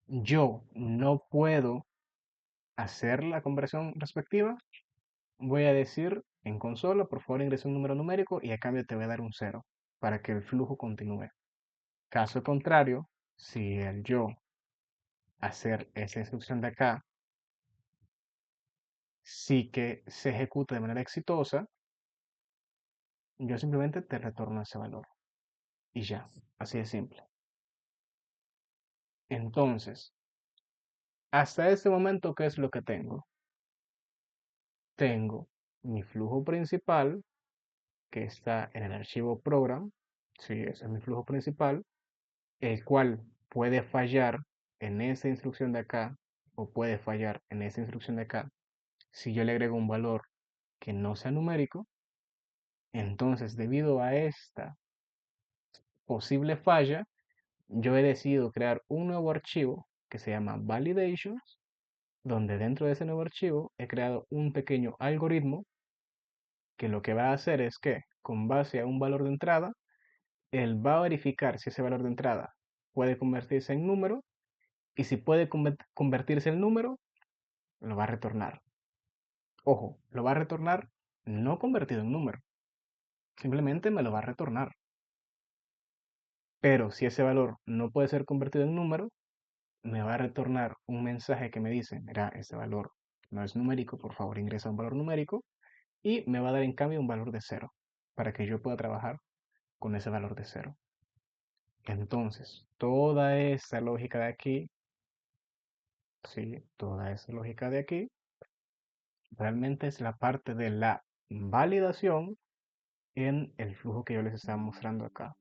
yo no puedo hacer la conversión respectiva, voy a decir en consola, por favor ingresa un número numérico y a cambio te voy a dar un cero para que el flujo continúe. Caso contrario, si el yo hacer esa instrucción de acá sí que se ejecuta de manera exitosa, yo simplemente te retorno ese valor y ya, así de simple. Entonces, hasta este momento, ¿qué es lo que tengo? Tengo mi flujo principal que está en el archivo program, sí, ese es mi flujo principal, el cual puede fallar en esa instrucción de acá o puede fallar en esa instrucción de acá. Si yo le agrego un valor que no sea numérico, entonces debido a esta posible falla, yo he decidido crear un nuevo archivo que se llama validations, donde dentro de ese nuevo archivo he creado un pequeño algoritmo que lo que va a hacer es que con base a un valor de entrada, él va a verificar si ese valor de entrada puede convertirse en número y si puede convertirse en número, lo va a retornar. Ojo, lo va a retornar no convertido en número, simplemente me lo va a retornar. Pero si ese valor no puede ser convertido en número, me va a retornar un mensaje que me dice, mira, este valor no es numérico, por favor ingresa un valor numérico, y me va a dar en cambio un valor de cero, para que yo pueda trabajar con ese valor de cero. Entonces, toda esa lógica de aquí, sí, toda esa lógica de aquí, realmente es la parte de la validación en el flujo que yo les estaba mostrando acá.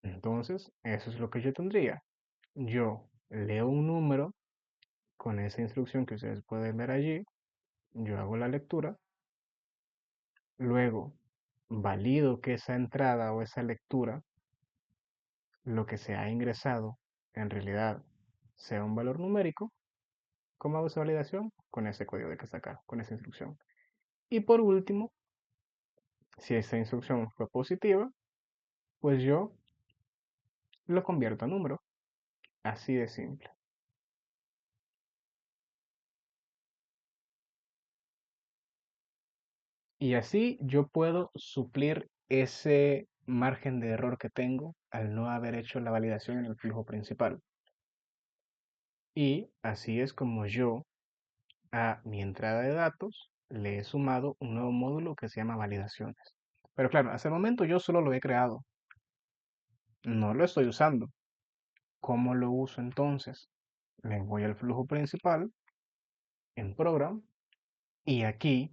Entonces, eso es lo que yo tendría. Yo leo un número con esa instrucción que ustedes pueden ver allí, yo hago la lectura, luego valido que esa entrada o esa lectura, lo que se ha ingresado, en realidad sea un valor numérico. ¿Cómo hago esa validación? Con ese código de que está acá, con esa instrucción. Y por último, si esa instrucción fue positiva, pues yo lo convierto a número. Así de simple. Y así yo puedo suplir ese margen de error que tengo al no haber hecho la validación en el flujo principal. Y así es como yo a mi entrada de datos le he sumado un nuevo módulo que se llama validaciones. Pero claro, hasta el momento yo solo lo he creado, no lo estoy usando. ¿Cómo lo uso entonces? Me voy al flujo principal en Program y aquí,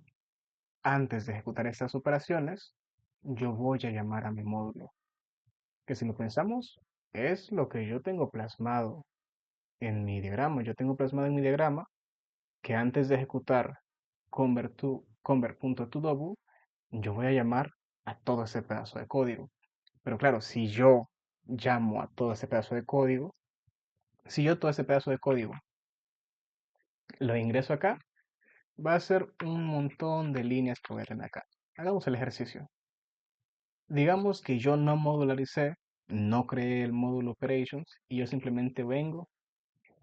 antes de ejecutar estas operaciones, yo voy a llamar a mi módulo, que si lo pensamos, es lo que yo tengo plasmado en mi diagrama. Yo tengo plasmado en mi diagrama que antes de ejecutar convert.toDouble, yo voy a llamar a todo ese pedazo de código. Pero claro, si yo llamo a todo ese pedazo de código, si yo todo ese pedazo de código lo ingreso acá, va a ser un montón de líneas que voy a tener acá. Hagamos el ejercicio. Digamos que yo no modularicé, no creé el módulo operations y yo simplemente vengo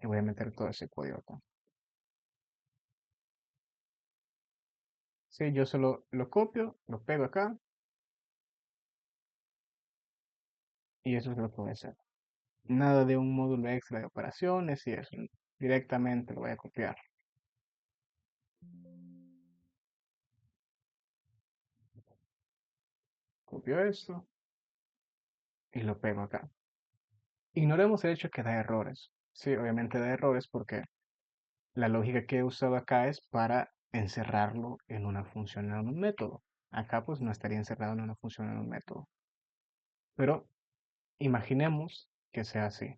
y voy a meter todo ese código acá. Sí, yo solo lo copio, lo pego acá y eso es lo que voy a hacer. Nada de un módulo extra de operaciones y eso. Directamente lo voy a copiar. Copio esto y lo pego acá. Ignoremos el hecho que da errores. Sí, obviamente da errores porque la lógica que he usado acá es para encerrarlo en una función en un método. Acá pues no estaría encerrado en una función en un método. Pero imaginemos que sea así.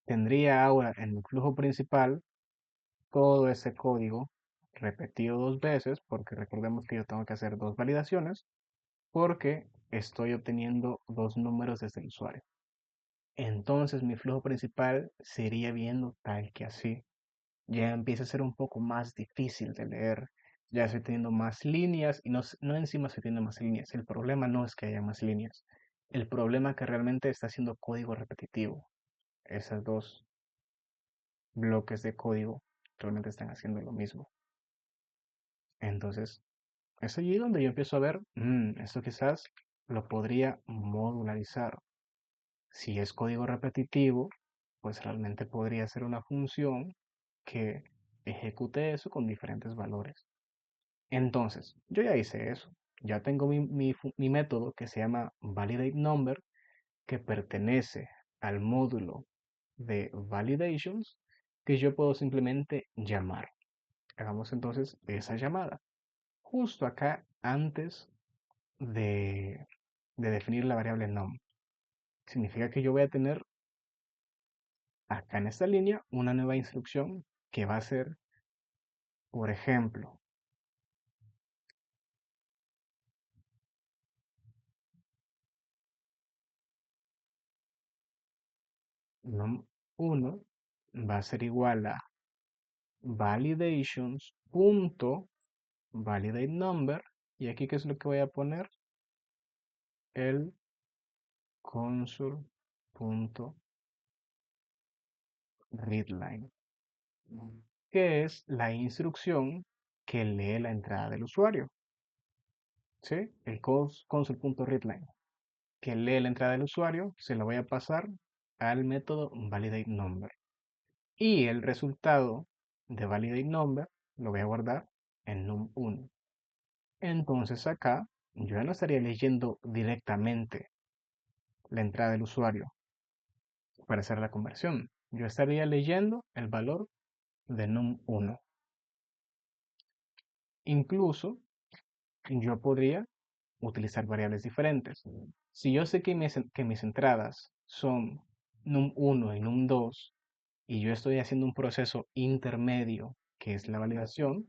Tendría ahora en mi flujo principal todo ese código repetido dos veces, porque recordemos que yo tengo que hacer dos validaciones, porque estoy obteniendo dos números desde el usuario. Entonces mi flujo principal se iría viendo tal que así. Ya empieza a ser un poco más difícil de leer. Ya estoy teniendo más líneas y no, no encima estoy teniendo más líneas. El problema no es que haya más líneas. El problema es que realmente está haciendo código repetitivo. Esos dos bloques de código realmente están haciendo lo mismo. Entonces, es allí donde yo empiezo a ver, esto quizás lo podría modularizar. Si es código repetitivo, pues realmente podría ser una función que ejecute eso con diferentes valores. Entonces, yo ya hice eso. Ya tengo mi método que se llama validateNumber, que pertenece al módulo de validations, que yo puedo simplemente llamar. Hagamos entonces esa llamada. Justo acá antes de, de definir la variable num. Significa que yo voy a tener acá en esta línea una nueva instrucción que va a ser, por ejemplo, num1 va a ser igual a validations.validateNumber y aquí qué es lo que voy a poner, el console.readline. que es la instrucción que lee la entrada del usuario, ¿sí? El console.readline, que lee la entrada del usuario, se lo voy a pasar al método validateNumber. Y el resultado de validateNumber lo voy a guardar en num1. Entonces acá yo ya no estaría leyendo directamente la entrada del usuario para hacer la conversión. Yo estaría leyendo el valor de num1. Incluso yo podría utilizar variables diferentes. Si yo sé que mis entradas son num1 y num2 y yo estoy haciendo un proceso intermedio que es la validación,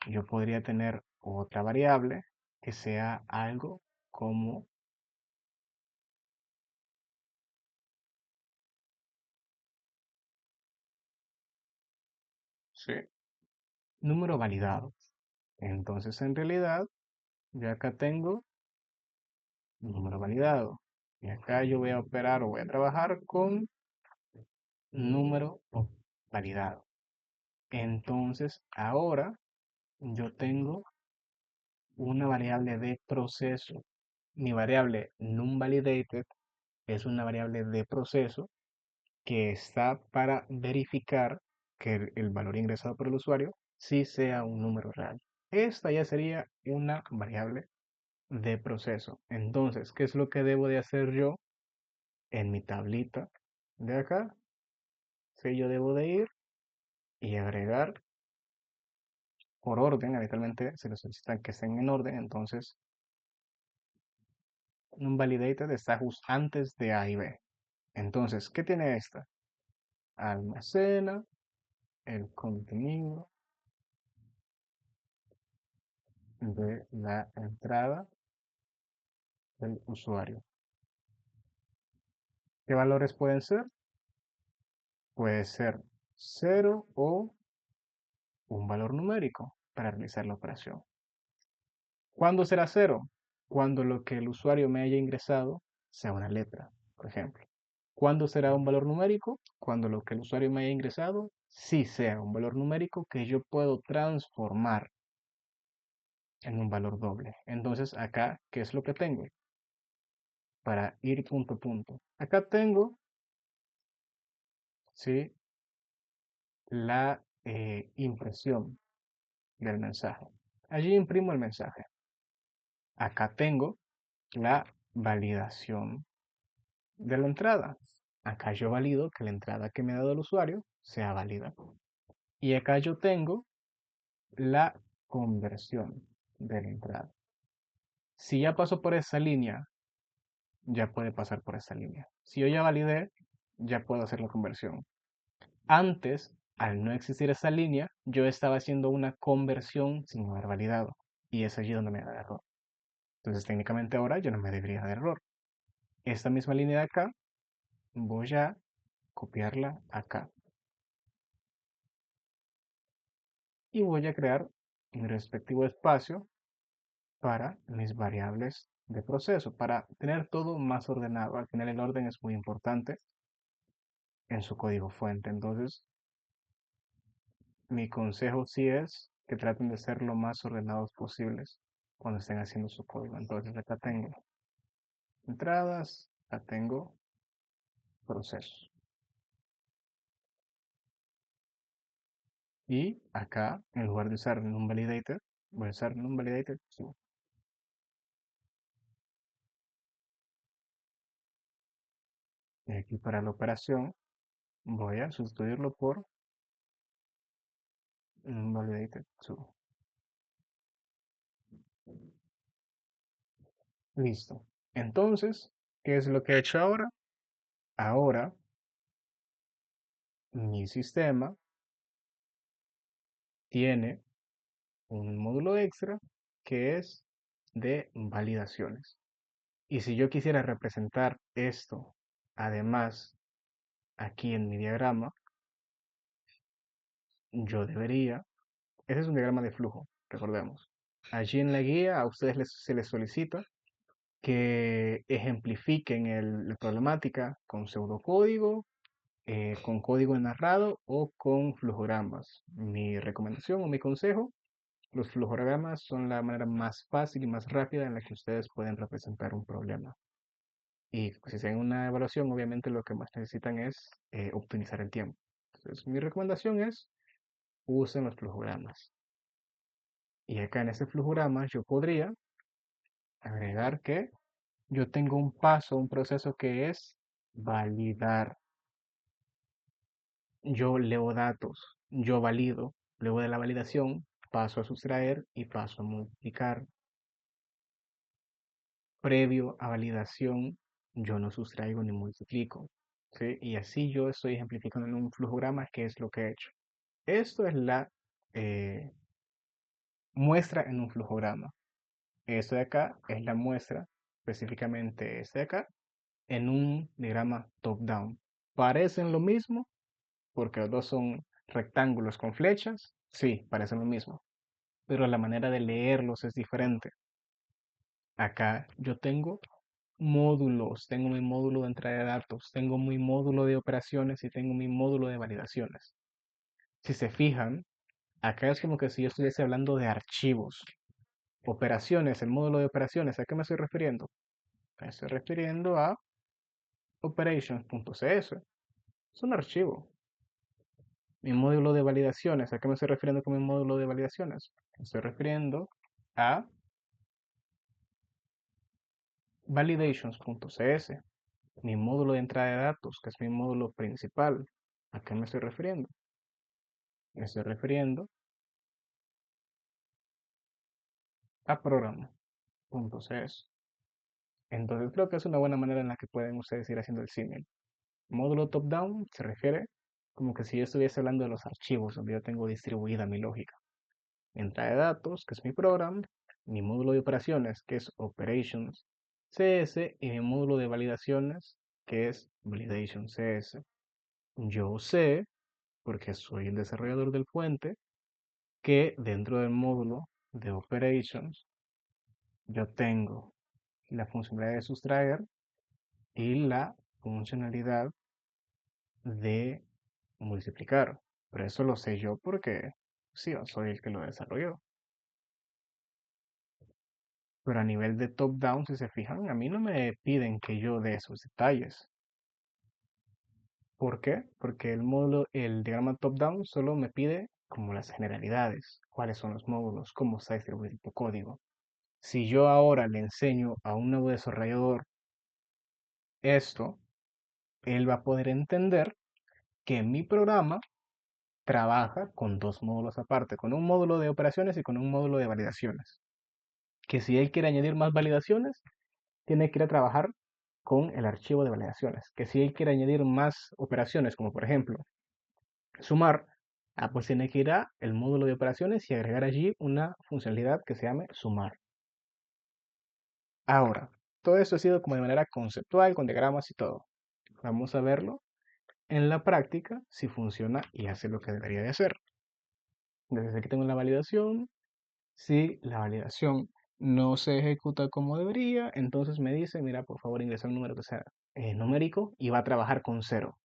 yo podría tener otra variable que sea algo como, sí, número validado. Entonces, en realidad, yo acá tengo número validado. Y acá yo voy a operar o voy a trabajar con número validado. Entonces, ahora yo tengo una variable de proceso. Mi variable numValidated es una variable de proceso que está para verificar que el valor ingresado por el usuario sí sea un número real. Esta ya sería una variable de proceso. Entonces, ¿qué es lo que debo de hacer yo en mi tablita de acá? Si yo debo de ir y agregar por orden, habitualmente se les solicitan que estén en orden, entonces un validated está justo antes de A y B. Entonces, ¿qué tiene esta? Almacena el contenido de la entrada del usuario. ¿Qué valores pueden ser? Puede ser 0 o un valor numérico para realizar la operación. ¿Cuándo será 0? Cuando lo que el usuario me haya ingresado sea una letra, por ejemplo. ¿Cuándo será un valor numérico? Cuando lo que el usuario me haya ingresado sí sea un valor numérico que yo puedo transformar en un valor doble. Entonces acá, ¿qué es lo que tengo? Para ir punto a punto. Acá tengo, ¿sí? La impresión del mensaje. Allí imprimo el mensaje. Acá tengo la validación de la entrada. Acá yo valido que la entrada que me ha dado el usuario sea válida. Y acá yo tengo la conversión de la entrada. Si ya pasó por esa línea, ya puede pasar por esa línea. Si yo ya validé, ya puedo hacer la conversión. Antes, al no existir esa línea, yo estaba haciendo una conversión sin haber validado. Y es allí donde me da el error. Entonces, técnicamente ahora yo no me debería dar error. Esta misma línea de acá, voy a copiarla acá. Y voy a crear mi respectivo espacio para mis variables de proceso, para tener todo más ordenado. Al final el orden es muy importante en su código fuente. Entonces, mi consejo sí es que traten de ser lo más ordenados posibles cuando estén haciendo su código. Entonces, acá tengo entradas, acá tengo procesos. Y acá, en lugar de usar numValidated, voy a usar numValidated true. Y aquí para la operación voy a sustituirlo por numValidated true. Listo. Entonces, ¿qué es lo que he hecho ahora? Ahora, mi sistema tiene un módulo extra que es de validaciones. Y si yo quisiera representar esto, además, aquí en mi diagrama, yo debería, ese es un diagrama de flujo, recordemos. Allí en la guía a ustedes se les solicita que ejemplifiquen la problemática con pseudocódigo con código narrado o con flujogramas. Mi recomendación o mi consejo, los flujogramas son la manera más fácil y más rápida en la que ustedes pueden representar un problema. Y si hacen una evaluación, obviamente lo que más necesitan es optimizar el tiempo. Entonces, mi recomendación es usen los flujogramas. Y acá en este flujograma yo podría agregar que yo tengo un paso, un proceso que es validar. Yo leo datos, yo valido. Luego de la validación paso a sustraer y paso a multiplicar. Previo a validación yo no sustraigo ni multiplico. ¿Sí? Y así yo estoy ejemplificando en un flujograma qué es lo que he hecho. Esto es la eh, muestra en un flujograma. Esto de acá es la muestra, específicamente este de acá, en un diagrama top-down. ¿Parecen lo mismo? Porque los dos son rectángulos con flechas. Sí, parecen lo mismo. Pero la manera de leerlos es diferente. Acá yo tengo módulos, tengo mi módulo de entrada de datos, tengo mi módulo de operaciones y tengo mi módulo de validaciones. Si se fijan, acá es como que si yo estuviese hablando de archivos. Operaciones, el módulo de operaciones, ¿a qué me estoy refiriendo? Me estoy refiriendo a operations.cs. Es un archivo. Mi módulo de validaciones, ¿a qué me estoy refiriendo con mi módulo de validaciones? Me estoy refiriendo a validations.cs. Mi módulo de entrada de datos, que es mi módulo principal. ¿A qué me estoy refiriendo? Me estoy refiriendo a programa.cs. Entonces creo que es una buena manera en la que pueden ustedes ir haciendo el símil. Módulo top-down se refiere como que si yo estuviese hablando de los archivos donde yo tengo distribuida mi lógica. Entrada de datos, que es mi program, mi módulo de operaciones, que es operations CS, y mi módulo de validaciones, que es validation CS. Yo sé, porque soy el desarrollador del puente, que dentro del módulo de operations yo tengo la funcionalidad de sustraer y la funcionalidad de multiplicar. Pero eso lo sé yo porque sí, yo soy el que lo desarrolló. Pero a nivel de top-down, si se fijan, a mí no me piden que yo dé esos detalles. ¿Por qué? Porque el módulo, el diagrama top-down solo me pide como las generalidades, cuáles son los módulos, cómo está distribuido tu código. Si yo ahora le enseño a un nuevo desarrollador esto, él va a poder entender que mi programa trabaja con dos módulos aparte, con un módulo de operaciones y con un módulo de validaciones. Que si él quiere añadir más validaciones, tiene que ir a trabajar con el archivo de validaciones. Que si él quiere añadir más operaciones, como por ejemplo sumar, pues tiene que ir a el módulo de operaciones y agregar allí una funcionalidad que se llame sumar. Ahora, todo esto ha sido como de manera conceptual, con diagramas y todo. Vamos a verlo en la práctica si funciona y hace lo que debería de hacer. Desde aquí tengo la validación. Si la validación no se ejecuta como debería, entonces me dice, mira, por favor ingresa un número que sea numérico y va a trabajar con cero.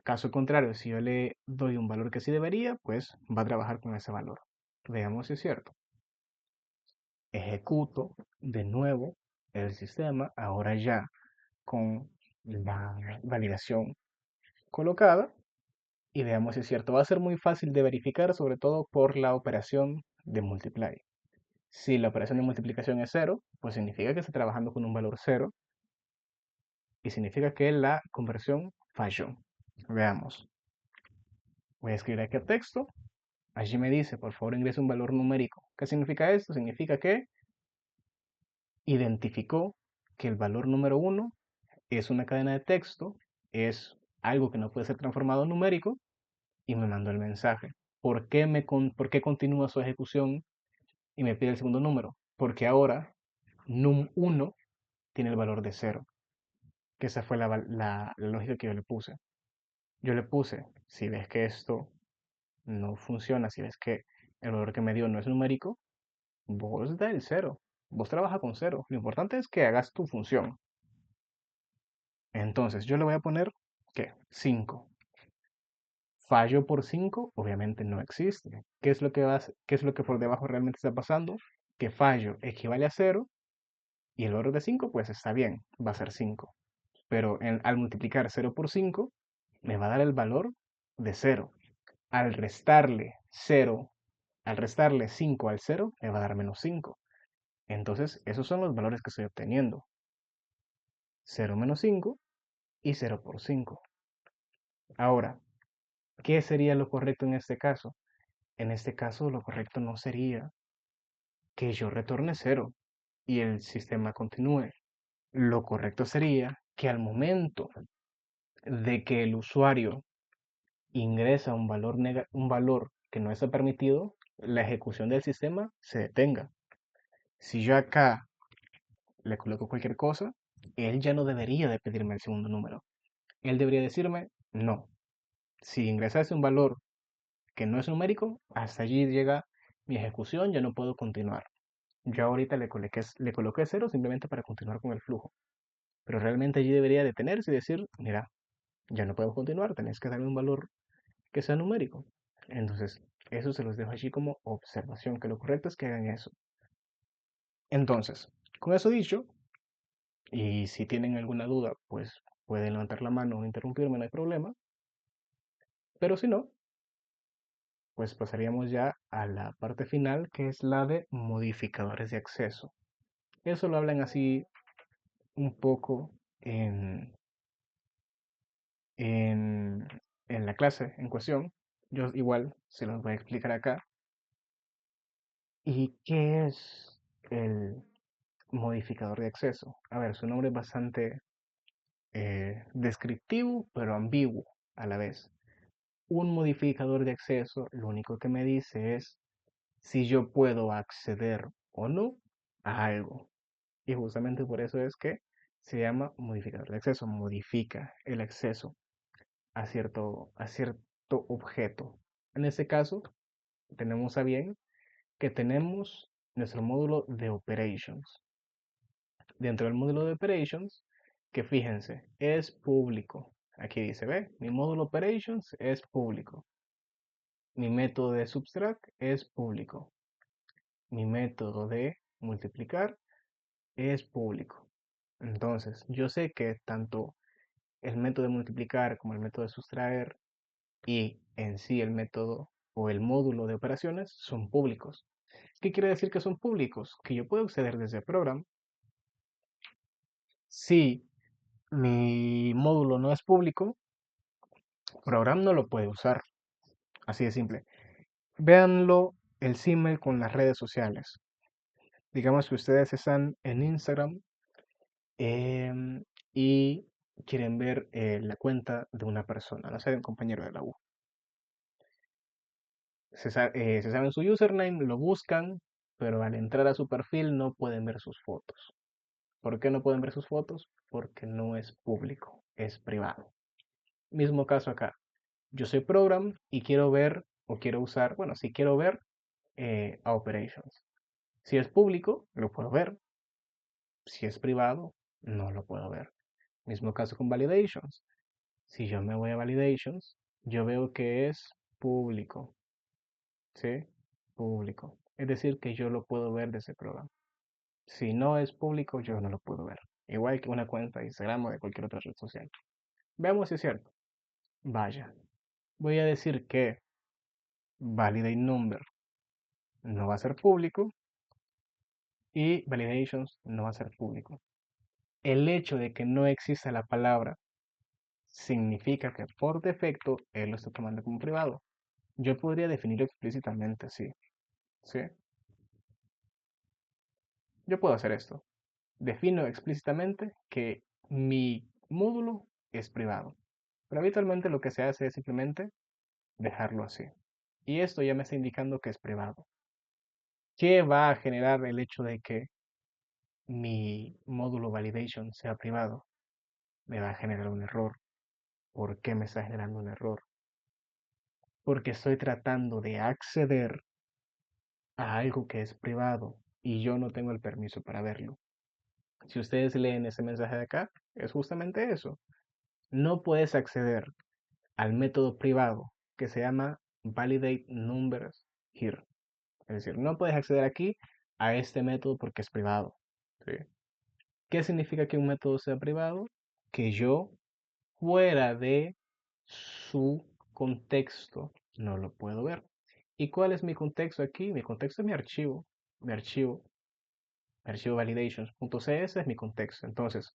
Caso contrario, si yo le doy un valor que sí debería, pues va a trabajar con ese valor. Veamos si es cierto. Ejecuto de nuevo el sistema, ahora ya con la validación colocada, y veamos si es cierto. Va a ser muy fácil de verificar, sobre todo por la operación de multiply. Si la operación de multiplicación es cero, pues significa que está trabajando con un valor cero y significa que la conversión falló. Veamos. Voy a escribir aquí a texto. Allí me dice, por favor ingrese un valor numérico. ¿Qué significa esto? Significa que identificó que el valor número 1 es una cadena de texto, es algo que no puede ser transformado en numérico y me mandó el mensaje. ¿Por qué continúa su ejecución y me pide el segundo número? Porque ahora num1 tiene el valor de cero, que esa fue la lógica que yo le puse. Yo le puse, si ves que esto no funciona, si ves que el valor que me dio no es numérico, vos da el cero, vos trabaja con cero. Lo importante es que hagas tu función. Entonces yo le voy a poner ¿qué? 5. Fallo por 5 obviamente no existe. ¿Qué es lo que por debajo realmente está pasando? Que fallo equivale a 0 y el valor de 5 pues está bien, va a ser 5. Pero al multiplicar 0 por 5 me va a dar el valor de 0. Al restarle 0, al restarle 5 al 0 me va a dar menos 5. Entonces esos son los valores que estoy obteniendo. 0 menos 5 y 0 por 5. Ahora, ¿qué sería lo correcto en este caso? En este caso, lo correcto no sería que yo retorne 0 y el sistema continúe. Lo correcto sería que al momento de que el usuario ingresa un valor que no está permitido, la ejecución del sistema se detenga. Si yo acá le coloco cualquier cosa, él ya no debería de pedirme el segundo número. Él debería decirme, no, si ingresaste un valor que no es numérico, hasta allí llega mi ejecución, ya no puedo continuar. Yo ahorita le coloqué 0 simplemente para continuar con el flujo. Pero realmente allí debería detenerse y decir, mira, ya no puedo continuar, tenés que darme un valor que sea numérico. Entonces, eso se los dejo allí como observación, que lo correcto es que hagan eso. Entonces, con eso dicho, y si tienen alguna duda, pues pueden levantar la mano o interrumpirme, no hay problema. Pero si no, pues pasaríamos ya a la parte final, que es la de modificadores de acceso. Eso lo hablan así un poco en, en, en la clase en cuestión. Yo igual se los voy a explicar acá. ¿Y qué es el modificador de acceso? A ver, su nombre es bastante descriptivo, pero ambiguo a la vez. Un modificador de acceso lo único que me dice es si yo puedo acceder o no a algo. Y justamente por eso es que se llama modificador de acceso. Modifica el acceso a cierto objeto. En este caso, tenemos a bien que tenemos nuestro módulo de operations. Dentro del módulo de operations, que fíjense, es público. Aquí dice, ve, mi módulo operations es público. Mi método de subtract es público. Mi método de multiplicar es público. Entonces, yo sé que tanto el método de multiplicar como el método de sustraer y en sí el método o el módulo de operaciones son públicos. ¿Qué quiere decir que son públicos? Que yo puedo acceder desde el program. Si mi módulo no es público, program no lo puede usar. Así de simple. Véanlo el símil con las redes sociales. Digamos que ustedes están en Instagram y quieren ver la cuenta de una persona, no sé, de un compañero de la U. Se saben su username, lo buscan, pero al entrar a su perfil no pueden ver sus fotos. ¿Por qué no pueden ver sus fotos? Porque no es público, es privado. Mismo caso acá. Yo soy program y quiero ver o quiero usar, bueno, si quiero ver a operations. Si es público, lo puedo ver. Si es privado, no lo puedo ver. Mismo caso con validations. Si yo me voy a validations, yo veo que es público. ¿Sí? Público. Es decir, que yo lo puedo ver desde el programa. Si no es público, yo no lo puedo ver. Igual que una cuenta de Instagram o de cualquier otra red social. Veamos si es cierto. Vaya. Voy a decir que validate number no va a ser público y validations no va a ser público. El hecho de que no exista la palabra significa que por defecto él lo está tomando como privado. Yo podría definirlo explícitamente así. ¿Sí? Yo puedo hacer esto. Defino explícitamente que mi módulo es privado. Pero habitualmente lo que se hace es simplemente dejarlo así. Y esto ya me está indicando que es privado. ¿Qué va a generar el hecho de que mi módulo validation sea privado? Me va a generar un error. ¿Por qué me está generando un error? Porque estoy tratando de acceder a algo que es privado y yo no tengo el permiso para verlo. Si ustedes leen ese mensaje de acá, es justamente eso. no puedes acceder al método privado que se llama validate numbers here. Es decir, no puedes acceder aquí a este método porque es privado. ¿Sí? ¿Qué significa que un método sea privado? Que yo, fuera de su contexto, no lo puedo ver. ¿Y cuál es mi contexto aquí? Mi contexto es mi archivo, archivo validations.cs es mi contexto. Entonces,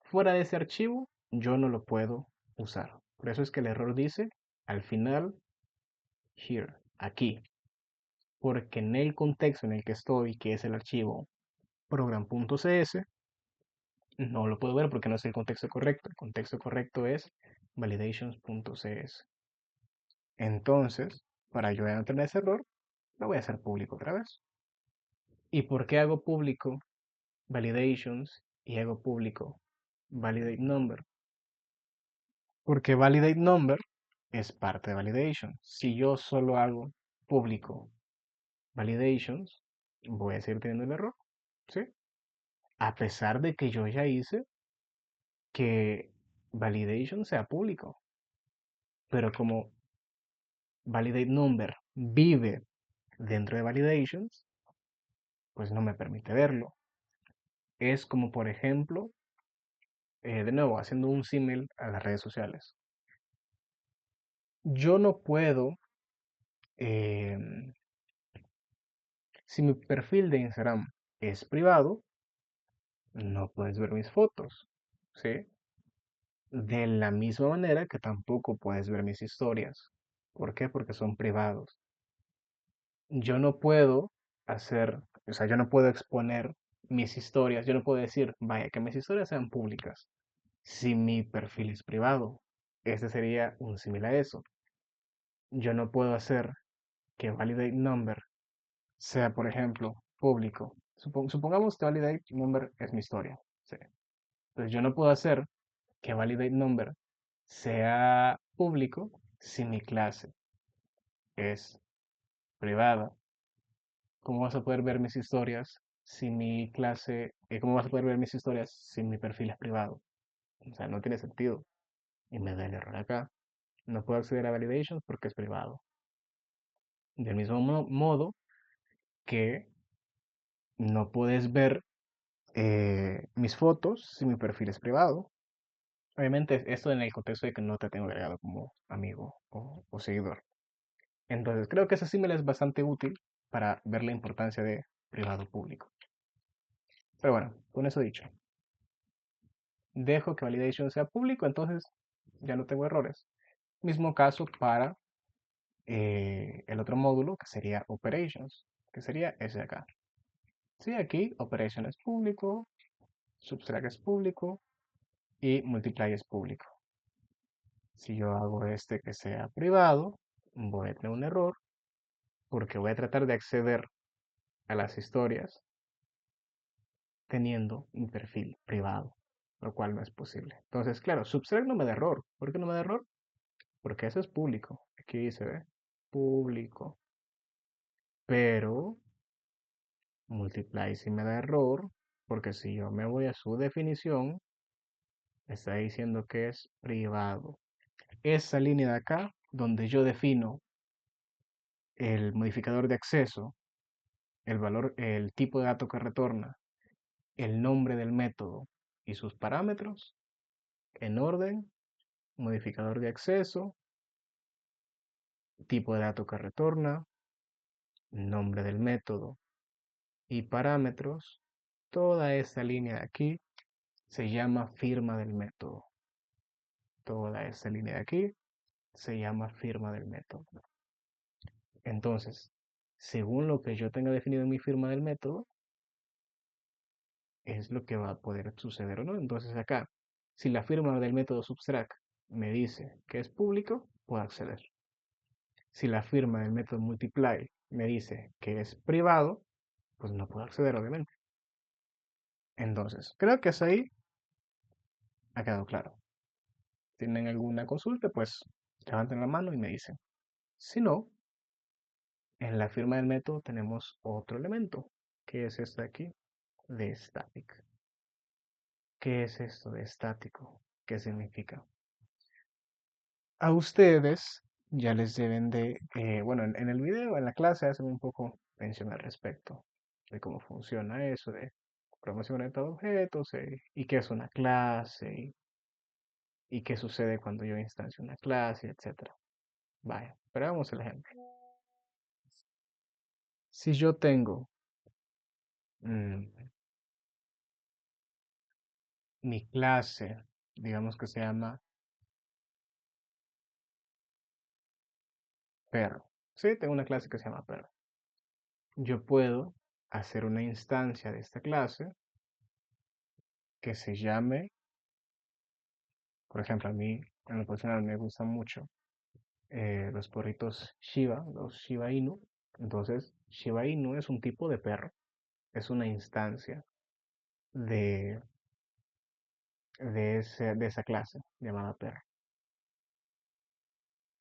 fuera de ese archivo, yo no lo puedo usar. Por eso es que el error dice al final, here, aquí. Porque en el contexto en el que estoy, que es el archivo program.cs, no lo puedo ver porque no es el contexto correcto. El contexto correcto es validations.cs. Entonces, para yo no tener ese error, lo voy a hacer público otra vez. ¿Y por qué hago público validations y hago público validate number? Porque validate number es parte de validation. Si yo solo hago público validations, voy a seguir teniendo el error, ¿sí? A pesar de que yo ya hice que validation sea público. Pero como validate number vive dentro de validations, pues no me permite verlo. Es como, por ejemplo, de nuevo, haciendo un símil a las redes sociales. Yo no puedo, em, si mi perfil de Instagram es privado, no puedes ver mis fotos, ¿sí? De la misma manera que tampoco puedes ver mis historias. ¿Por qué? Porque son privados. Yo no puedo hacer, o sea, yo no puedo exponer mis historias, yo no puedo decir, vaya, que mis historias sean públicas si mi perfil es privado. Este sería un similar a eso. Yo no puedo hacer que validate number sea, por ejemplo, público. Supongamos que validate number es mi historia. ¿Sí? Entonces yo no puedo hacer que validate number sea público si mi clase es privada. ¿Cómo vas a poder ver mis historias si mi clase, cómo vas a poder ver mis historias si mi perfil es privado? O sea, no tiene sentido. Y me da el error acá. No puedo acceder a validations porque es privado. Del mismo modo que no puedes ver mis fotos si mi perfil es privado. Obviamente esto en el contexto de que no te tengo agregado como amigo o seguidor. Entonces creo que ese símil es bastante útil para ver la importancia de privado público. Pero bueno, con eso dicho, dejo que validation sea público, entonces ya no tengo errores. Mismo caso para el otro módulo que sería operations, que sería ese de acá. Sí, aquí operation es público, subtract es público y multiply es público. Si yo hago este que sea privado, voy a tener un error porque voy a tratar de acceder a las historias teniendo un perfil privado, lo cual no es posible. Entonces, claro, subtract no me da error. ¿Por qué no me da error? Porque eso es público. Aquí se ve público. Pero multiply sí me da error, porque si yo me voy a su definición, está diciendo que es privado. Esa línea de acá, donde yo defino el modificador de acceso, el valor, el tipo de dato que retorna, el nombre del método y sus parámetros, en orden, modificador de acceso, tipo de dato que retorna, nombre del método y parámetros, toda esta línea de aquí se llama firma del método. Toda esta línea de aquí se llama firma del método. Entonces, según lo que yo tenga definido en mi firma del método, es lo que va a poder suceder o no. Entonces acá, si la firma del método subtract me dice que es público, puedo acceder. Si la firma del método multiply me dice que es privado, pues no puedo acceder, obviamente. Entonces, creo que hasta ahí ha quedado claro. ¿Tienen alguna consulta? Pues levanten la mano y me dicen. Si no, en la firma del método tenemos otro elemento, que es este de aquí, de static. ¿Qué es esto de estático? ¿Qué significa? A ustedes ya les deben de, bueno, en el video, en la clase, hacen un poco mención al respecto de cómo funciona eso, de programación orientada a objetos, y qué es una clase, y qué sucede cuando yo instancio una clase, etcétera. Vaya, pero vamos al ejemplo. Si yo tengo mm, mi clase, digamos que se llama perro. Sí, tengo una clase que se llama perro. Yo puedo hacer una instancia de esta clase que se llame, por ejemplo, a mí en lo personal me gustan mucho los perritos Shiba, los Shiba Inu. Entonces, Shiba Inu es un tipo de perro, es una instancia de, de esa clase llamada perro.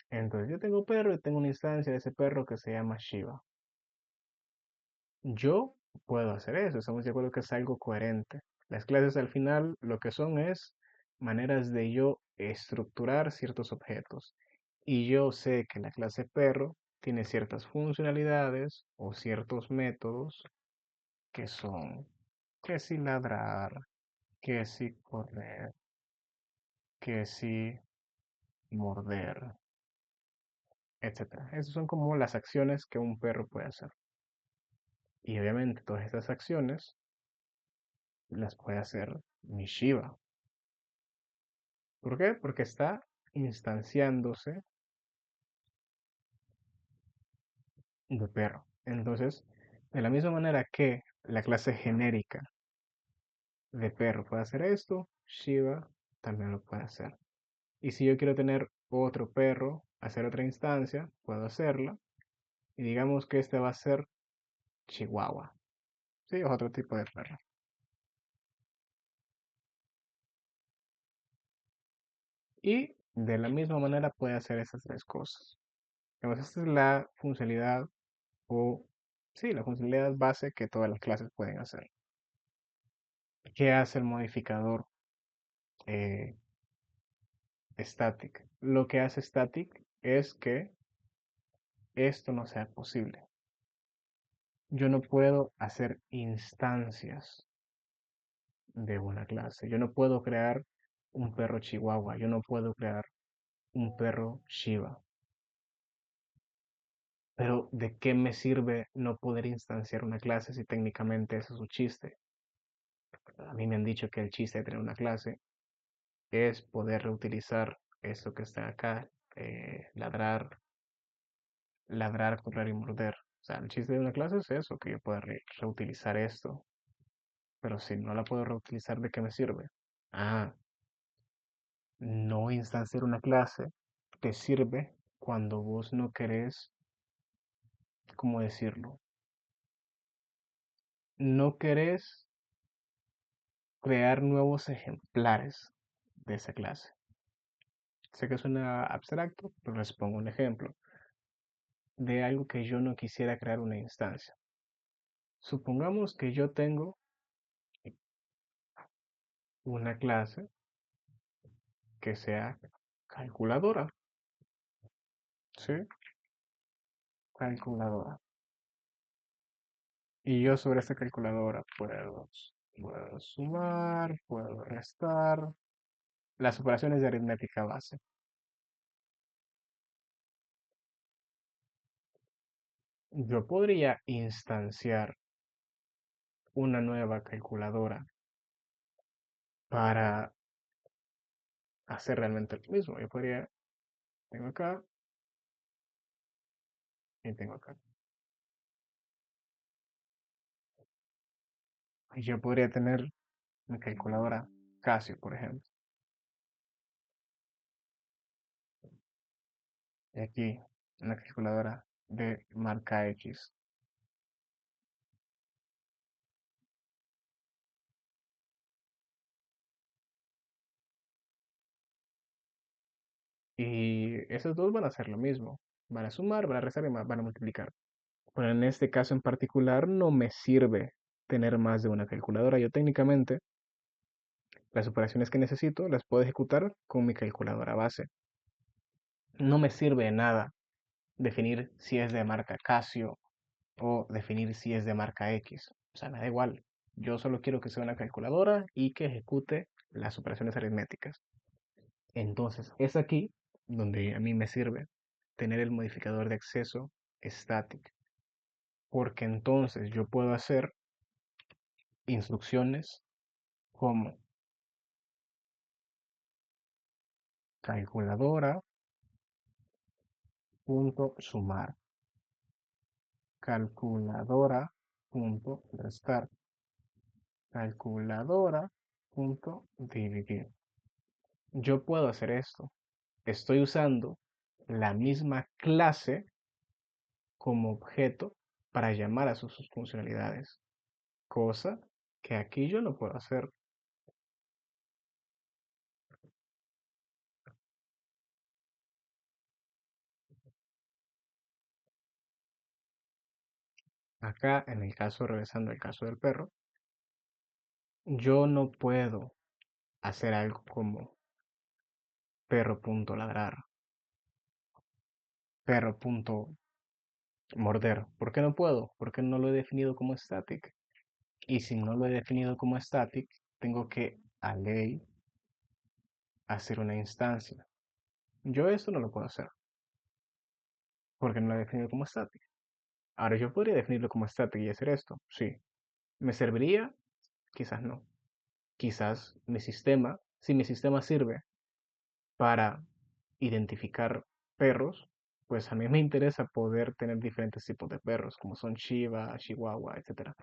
Entonces, yo tengo perro y tengo una instancia de ese perro que se llama Shiba. Yo puedo hacer eso, estamos de acuerdo que es algo coherente. Las clases al final lo que son es maneras de yo estructurar ciertos objetos. Y yo sé que la clase perro tiene ciertas funcionalidades o ciertos métodos que son que si ladrar, que si correr, que si morder, etcétera. Esas son como las acciones que un perro puede hacer. Y obviamente todas estas acciones las puede hacer mi Shiba. ¿Por qué? Porque está instanciándose de perro. Entonces, de la misma manera que la clase genérica de perro puede hacer esto, Shiba también lo puede hacer. Y si yo quiero tener otro perro, hacer otra instancia, puedo hacerla. Y digamos que este va a ser Chihuahua. Sí, es otro tipo de perro. Y de la misma manera puede hacer esas tres cosas. Entonces, esta es la funcionalidad o, sí, la funcionalidad base que todas las clases pueden hacer. ¿Qué hace el modificador eh, static? Lo que hace static es que esto no sea posible. Yo no puedo hacer instancias de una clase. Yo no puedo crear un perro chihuahua. Yo no puedo crear un perro Shiba. Pero ¿de qué me sirve no poder instanciar una clase si técnicamente ese es su chiste? A mí me han dicho que el chiste de tener una clase es poder reutilizar esto que está acá, ladrar, ladrar, correr y morder. O sea, el chiste de una clase es eso, que yo pueda reutilizar esto. Pero si no la puedo reutilizar, ¿de qué me sirve? Ah, no instanciar una clase te sirve cuando vos no querés, ¿cómo decirlo? No querés crear nuevos ejemplares de esa clase. Sé que suena abstracto, pero les pongo un ejemplo de algo que yo no quisiera crear una instancia. Supongamos que yo tengo una clase que sea calculadora, ¿sí? Calculadora. Y yo sobre esta calculadora puedo sumar, puedo restar, las operaciones de aritmética base. Yo podría instanciar una nueva calculadora para hacer realmente lo mismo. Yo podría, tengo acá y tengo acá. Y yo podría tener una calculadora Casio, por ejemplo. Y aquí una calculadora de marca X. Y esos dos van a hacer lo mismo. Van a sumar, van a restar y van a multiplicar. Pero en este caso en particular no me sirve tener más de una calculadora. Yo técnicamente las operaciones que necesito las puedo ejecutar con mi calculadora base. No me sirve de nada definir si es de marca Casio o definir si es de marca X. O sea, me da igual. Yo solo quiero que sea una calculadora y que ejecute las operaciones aritméticas. Entonces, es aquí donde a mí me sirve tener el modificador de acceso static, porque entonces yo puedo hacer instrucciones como calculadora.sumar, calculadora.restar, calculadora.dividir. Yo puedo hacer esto. Estoy usando la misma clase como objeto para llamar a sus funcionalidades, cosa que aquí yo no puedo hacer. Acá, en el caso, regresando al caso del perro, yo no puedo hacer algo como perro.ladrar, perro.morder. ¿Por qué no puedo? Porque no lo he definido como static. Y si no lo he definido como static, tengo que a ley hacer una instancia. Yo esto no lo puedo hacer porque no lo he definido como static. Ahora yo podría definirlo como static y hacer esto. Sí. ¿Me serviría? Quizás no. Quizás mi sistema, si mi sistema sirve para identificar perros, pues a mí me interesa poder tener diferentes tipos de perros, como son Shiba, Chihuahua, etcétera.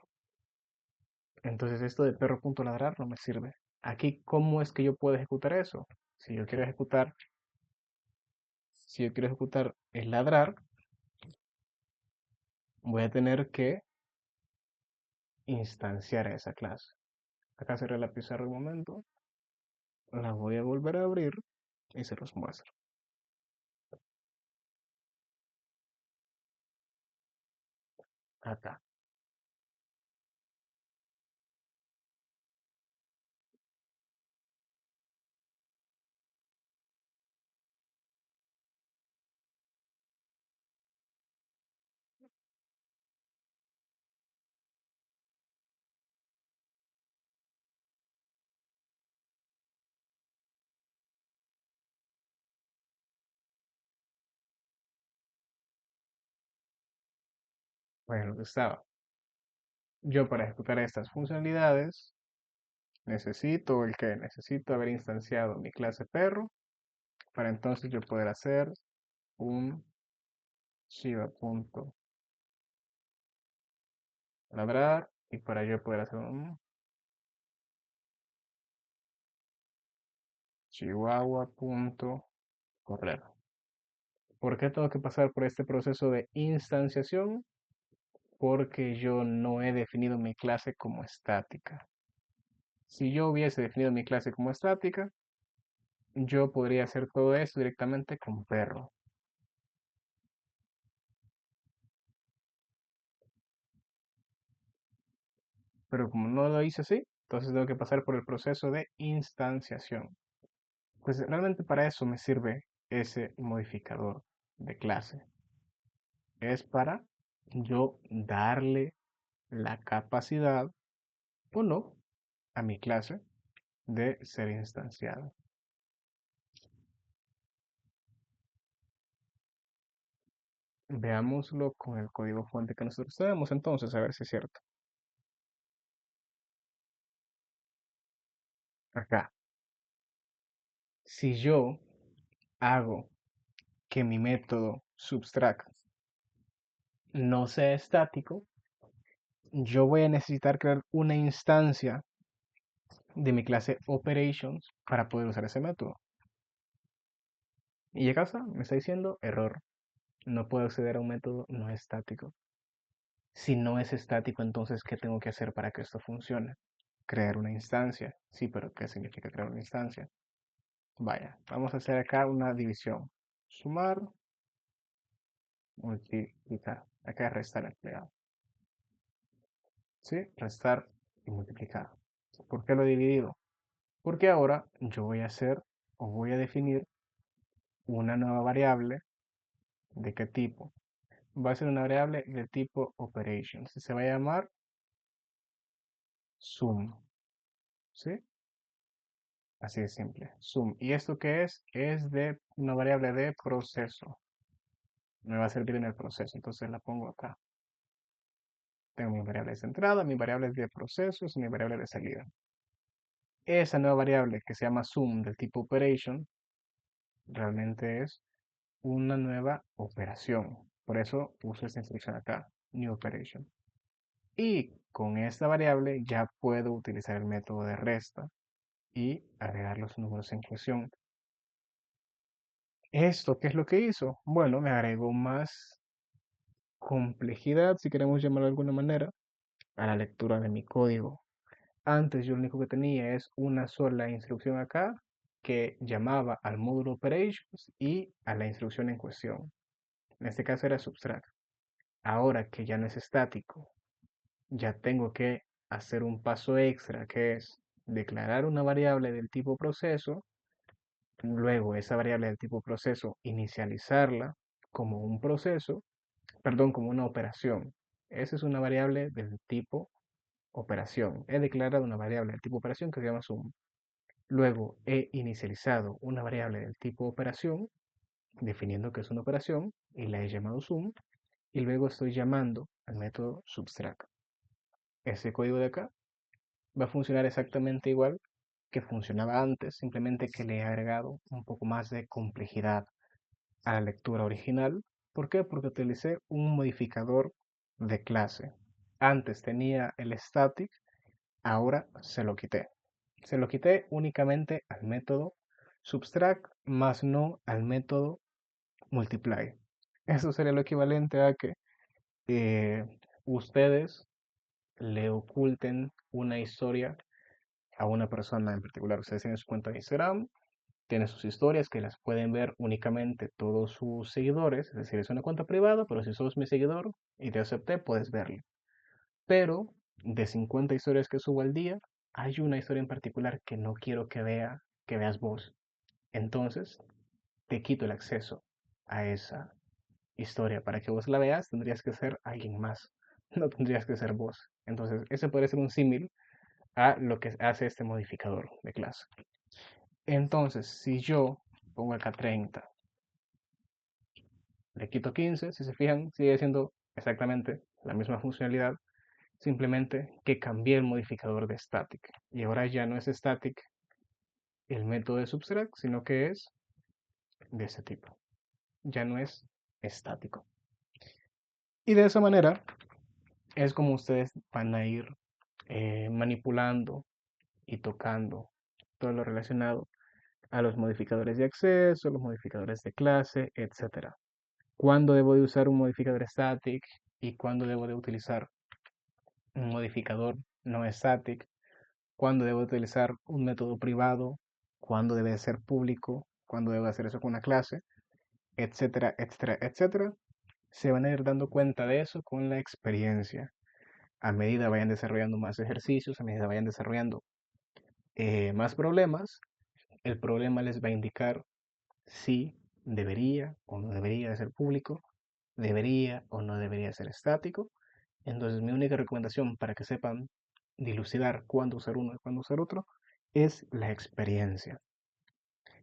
Entonces esto de perro.ladrar no me sirve. Aquí, ¿cómo es que yo puedo ejecutar eso? Si yo quiero ejecutar, si yo quiero ejecutar el ladrar, voy a tener que instanciar a esa clase. Acá cerré la pizarra un momento, la voy a volver a abrir y se los muestro. Acá. Bueno, estaba. Yo para ejecutar estas funcionalidades necesito el que necesito haber instanciado mi clase perro para entonces yo poder hacer un shiva.ladrar y para yo poder hacer un chihuahua.correr. ¿Por qué tengo que pasar por este proceso de instanciación? Porque yo no he definido mi clase como estática. Si yo hubiese definido mi clase como estática, yo podría hacer todo esto directamente con perro. Pero como no lo hice así, entonces tengo que pasar por el proceso de instanciación. Pues realmente para eso me sirve ese modificador de clase. Es para yo darle la capacidad o no a mi clase de ser instanciada. Veámoslo con el código fuente que nosotros tenemos entonces, a ver si es cierto. Acá, si yo hago que mi método subtract no sea estático, yo voy a necesitar crear una instancia de mi clase operations para poder usar ese método. Y acá está, me está diciendo error. No puedo acceder a un método no estático. Si no es estático, entonces, ¿qué tengo que hacer para que esto funcione? Crear una instancia. Sí, pero ¿qué significa crear una instancia? Vaya, vamos a hacer acá una división. Sumar, multiplicar. Acá es restar empleado. ¿Sí? Restar y multiplicar. ¿Por qué lo he dividido? Porque ahora yo voy a hacer o voy a definir una nueva variable. ¿De qué tipo? Va a ser una variable de tipo operations. Se va a llamar sum, ¿sí? Así de simple, sum. ¿Y esto qué es? Es de una variable de proceso. Me va a servir en el proceso, entonces la pongo acá. Tengo mis variables de entrada, mis variables de procesos y mi variable de salida. Esa nueva variable que se llama sum del tipo operation realmente es una nueva operación. Por eso uso esta instrucción acá, new operation. Y con esta variable ya puedo utilizar el método de resta y agregar los números en cuestión. ¿Esto qué es lo que hizo? Bueno, me agregó más complejidad, si queremos llamarlo de alguna manera, a la lectura de mi código. Antes yo lo único que tenía es una sola instrucción acá que llamaba al módulo operations y a la instrucción en cuestión. En este caso era subtract. Ahora que ya no es estático, ya tengo que hacer un paso extra que es declarar una variable del tipo proceso, luego esa variable del tipo proceso inicializarla como un proceso, perdón, como una operación. Esa es una variable del tipo operación. He declarado una variable del tipo operación que se llama sum. Luego he inicializado una variable del tipo operación, definiendo que es una operación, y la he llamado sum, y luego estoy llamando al método subtract. Ese código de acá va a funcionar exactamente igual que funcionaba antes, simplemente que le he agregado un poco más de complejidad a la lectura original. ¿Por qué? Porque utilicé un modificador de clase. Antes tenía el static, ahora se lo quité. Se lo quité únicamente al método subtract, más no al método multiply. Eso sería lo equivalente a que eh, ustedes le oculten una historia a una persona en particular. Ustedes tienen su cuenta de Instagram, tienen sus historias que las pueden ver únicamente todos sus seguidores, es decir, es una cuenta privada, pero si sos mi seguidor y te acepté, puedes verlo. Pero de 50 historias que subo al día, hay una historia en particular que no quiero que veas vos. Entonces, te quito el acceso a esa historia. Para que vos la veas, tendrías que ser alguien más. No tendrías que ser vos. Entonces, ese puede ser un símil a lo que hace este modificador de clase. Entonces, si yo pongo acá 30, le quito 15, si se fijan, sigue siendo exactamente la misma funcionalidad, simplemente que cambié el modificador de static. Y ahora ya no es static el método de subtract, sino que es de ese tipo. Ya no es estático. Y de esa manera es como ustedes van a ir manipulando y tocando todo lo relacionado a los modificadores de acceso, los modificadores de clase, etcétera. ¿Cuándo debo de usar un modificador static y cuándo debo de utilizar un modificador no static? ¿Cuándo debo utilizar un método privado? ¿Cuándo debe ser público? ¿Cuándo debo hacer eso con una clase? Etcétera, etcétera, etcétera. Se van a ir dando cuenta de eso con la experiencia. A medida vayan desarrollando más ejercicios, a medida vayan desarrollando más problemas, el problema les va a indicar si debería o no debería de ser público, debería o no debería ser estático. Entonces mi única recomendación para que sepan dilucidar cuándo usar uno y cuándo usar otro es la experiencia.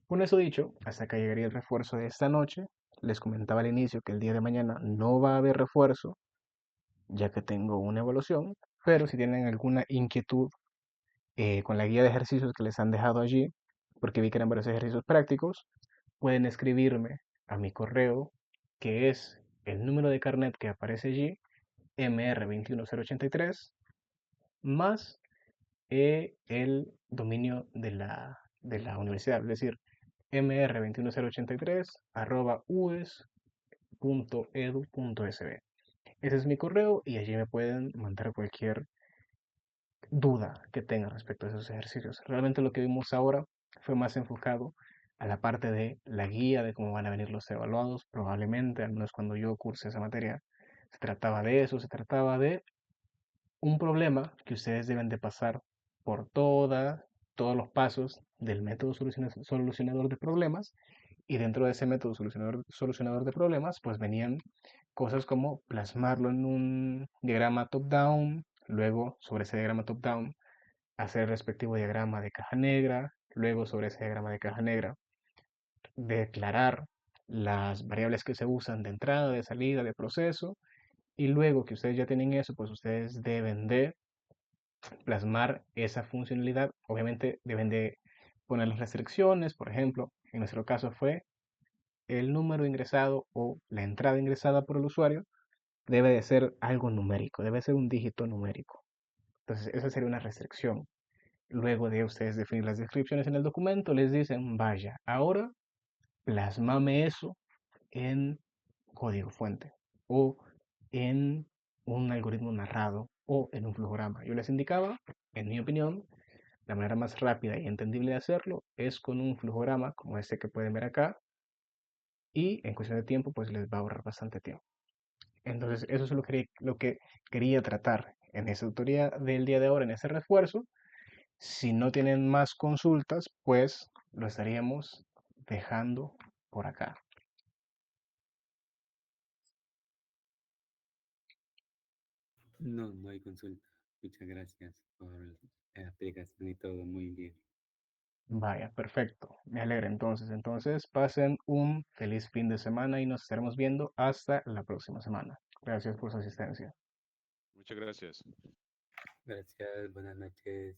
Con eso dicho, hasta acá llegaría el refuerzo de esta noche. Les comentaba al inicio que el día de mañana no va a haber refuerzo, ya que tengo una evaluación, pero si tienen alguna inquietud con la guía de ejercicios que les han dejado allí, porque vi que eran varios ejercicios prácticos, pueden escribirme a mi correo, que es el número de carnet que aparece allí, mr21083, más el dominio de la universidad, es decir, mr21083@ues.edu.sb. Ese es mi correo y allí me pueden mandar cualquier duda que tengan respecto a esos ejercicios. Realmente lo que vimos ahora fue más enfocado a la parte de la guía de cómo van a venir los evaluados, probablemente, al menos cuando yo cursé esa materia, se trataba de eso, se trataba de un problema que ustedes deben de pasar por todos los pasos del método solucionador de problemas Y dentro de ese método solucionador de problemas, pues venían cosas como plasmarlo en un diagrama top-down, luego sobre ese diagrama top-down hacer el respectivo diagrama de caja negra, luego sobre ese diagrama de caja negra declarar las variables que se usan de entrada, de salida, de proceso, y luego que ustedes ya tienen eso, pues ustedes deben de plasmar esa funcionalidad. Obviamente deben de poner las restricciones, por ejemplo, en nuestro caso fue el número ingresado o la entrada ingresada por el usuario debe de ser algo numérico, debe ser un dígito numérico. Entonces, esa sería una restricción. Luego de ustedes definir las descripciones en el documento, les dicen, vaya, ahora plasmame eso en código fuente o en un algoritmo narrado o en un flujograma. Yo les indicaba, en mi opinión, la manera más rápida y entendible de hacerlo es con un flujograma como este que pueden ver acá y en cuestión de tiempo pues les va a ahorrar bastante tiempo. Entonces eso es lo que quería tratar en esta tutoría del día de ahora, en ese refuerzo. Si no tienen más consultas, pues lo estaríamos dejando por acá. No, no hay consulta. Muchas gracias por la explicación y todo muy bien. Vaya, perfecto. Me alegra entonces. Entonces, pasen un feliz fin de semana y nos estaremos viendo hasta la próxima semana. Gracias por su asistencia. Muchas gracias. Gracias, buenas noches.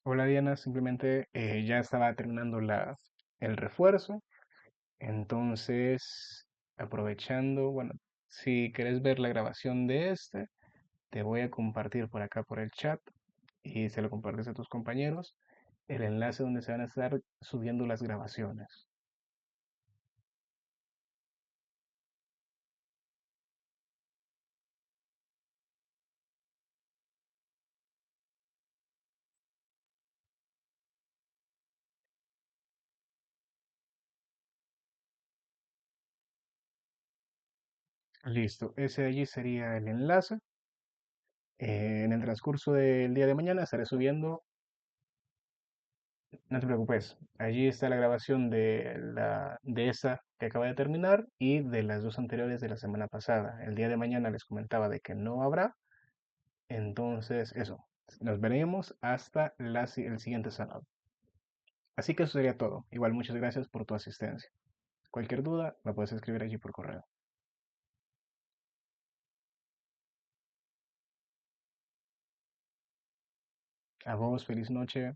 Hola Diana, simplemente ya estaba terminando el refuerzo. Entonces, aprovechando, bueno, si quieres ver la grabación de este, te voy a compartir por acá por el chat y se lo compartes a tus compañeros el enlace donde se van a estar subiendo las grabaciones. Listo, ese de allí sería el enlace. En el transcurso del día de mañana estaré subiendo, no te preocupes, allí está la grabación de esa que acaba de terminar y de las dos anteriores de la semana pasada. El día de mañana les comentaba de que no habrá, entonces eso, nos veremos hasta el siguiente sábado. Así que eso sería todo. Igual muchas gracias por tu asistencia. Cualquier duda me puedes escribir allí por correo. A vos, feliz noche.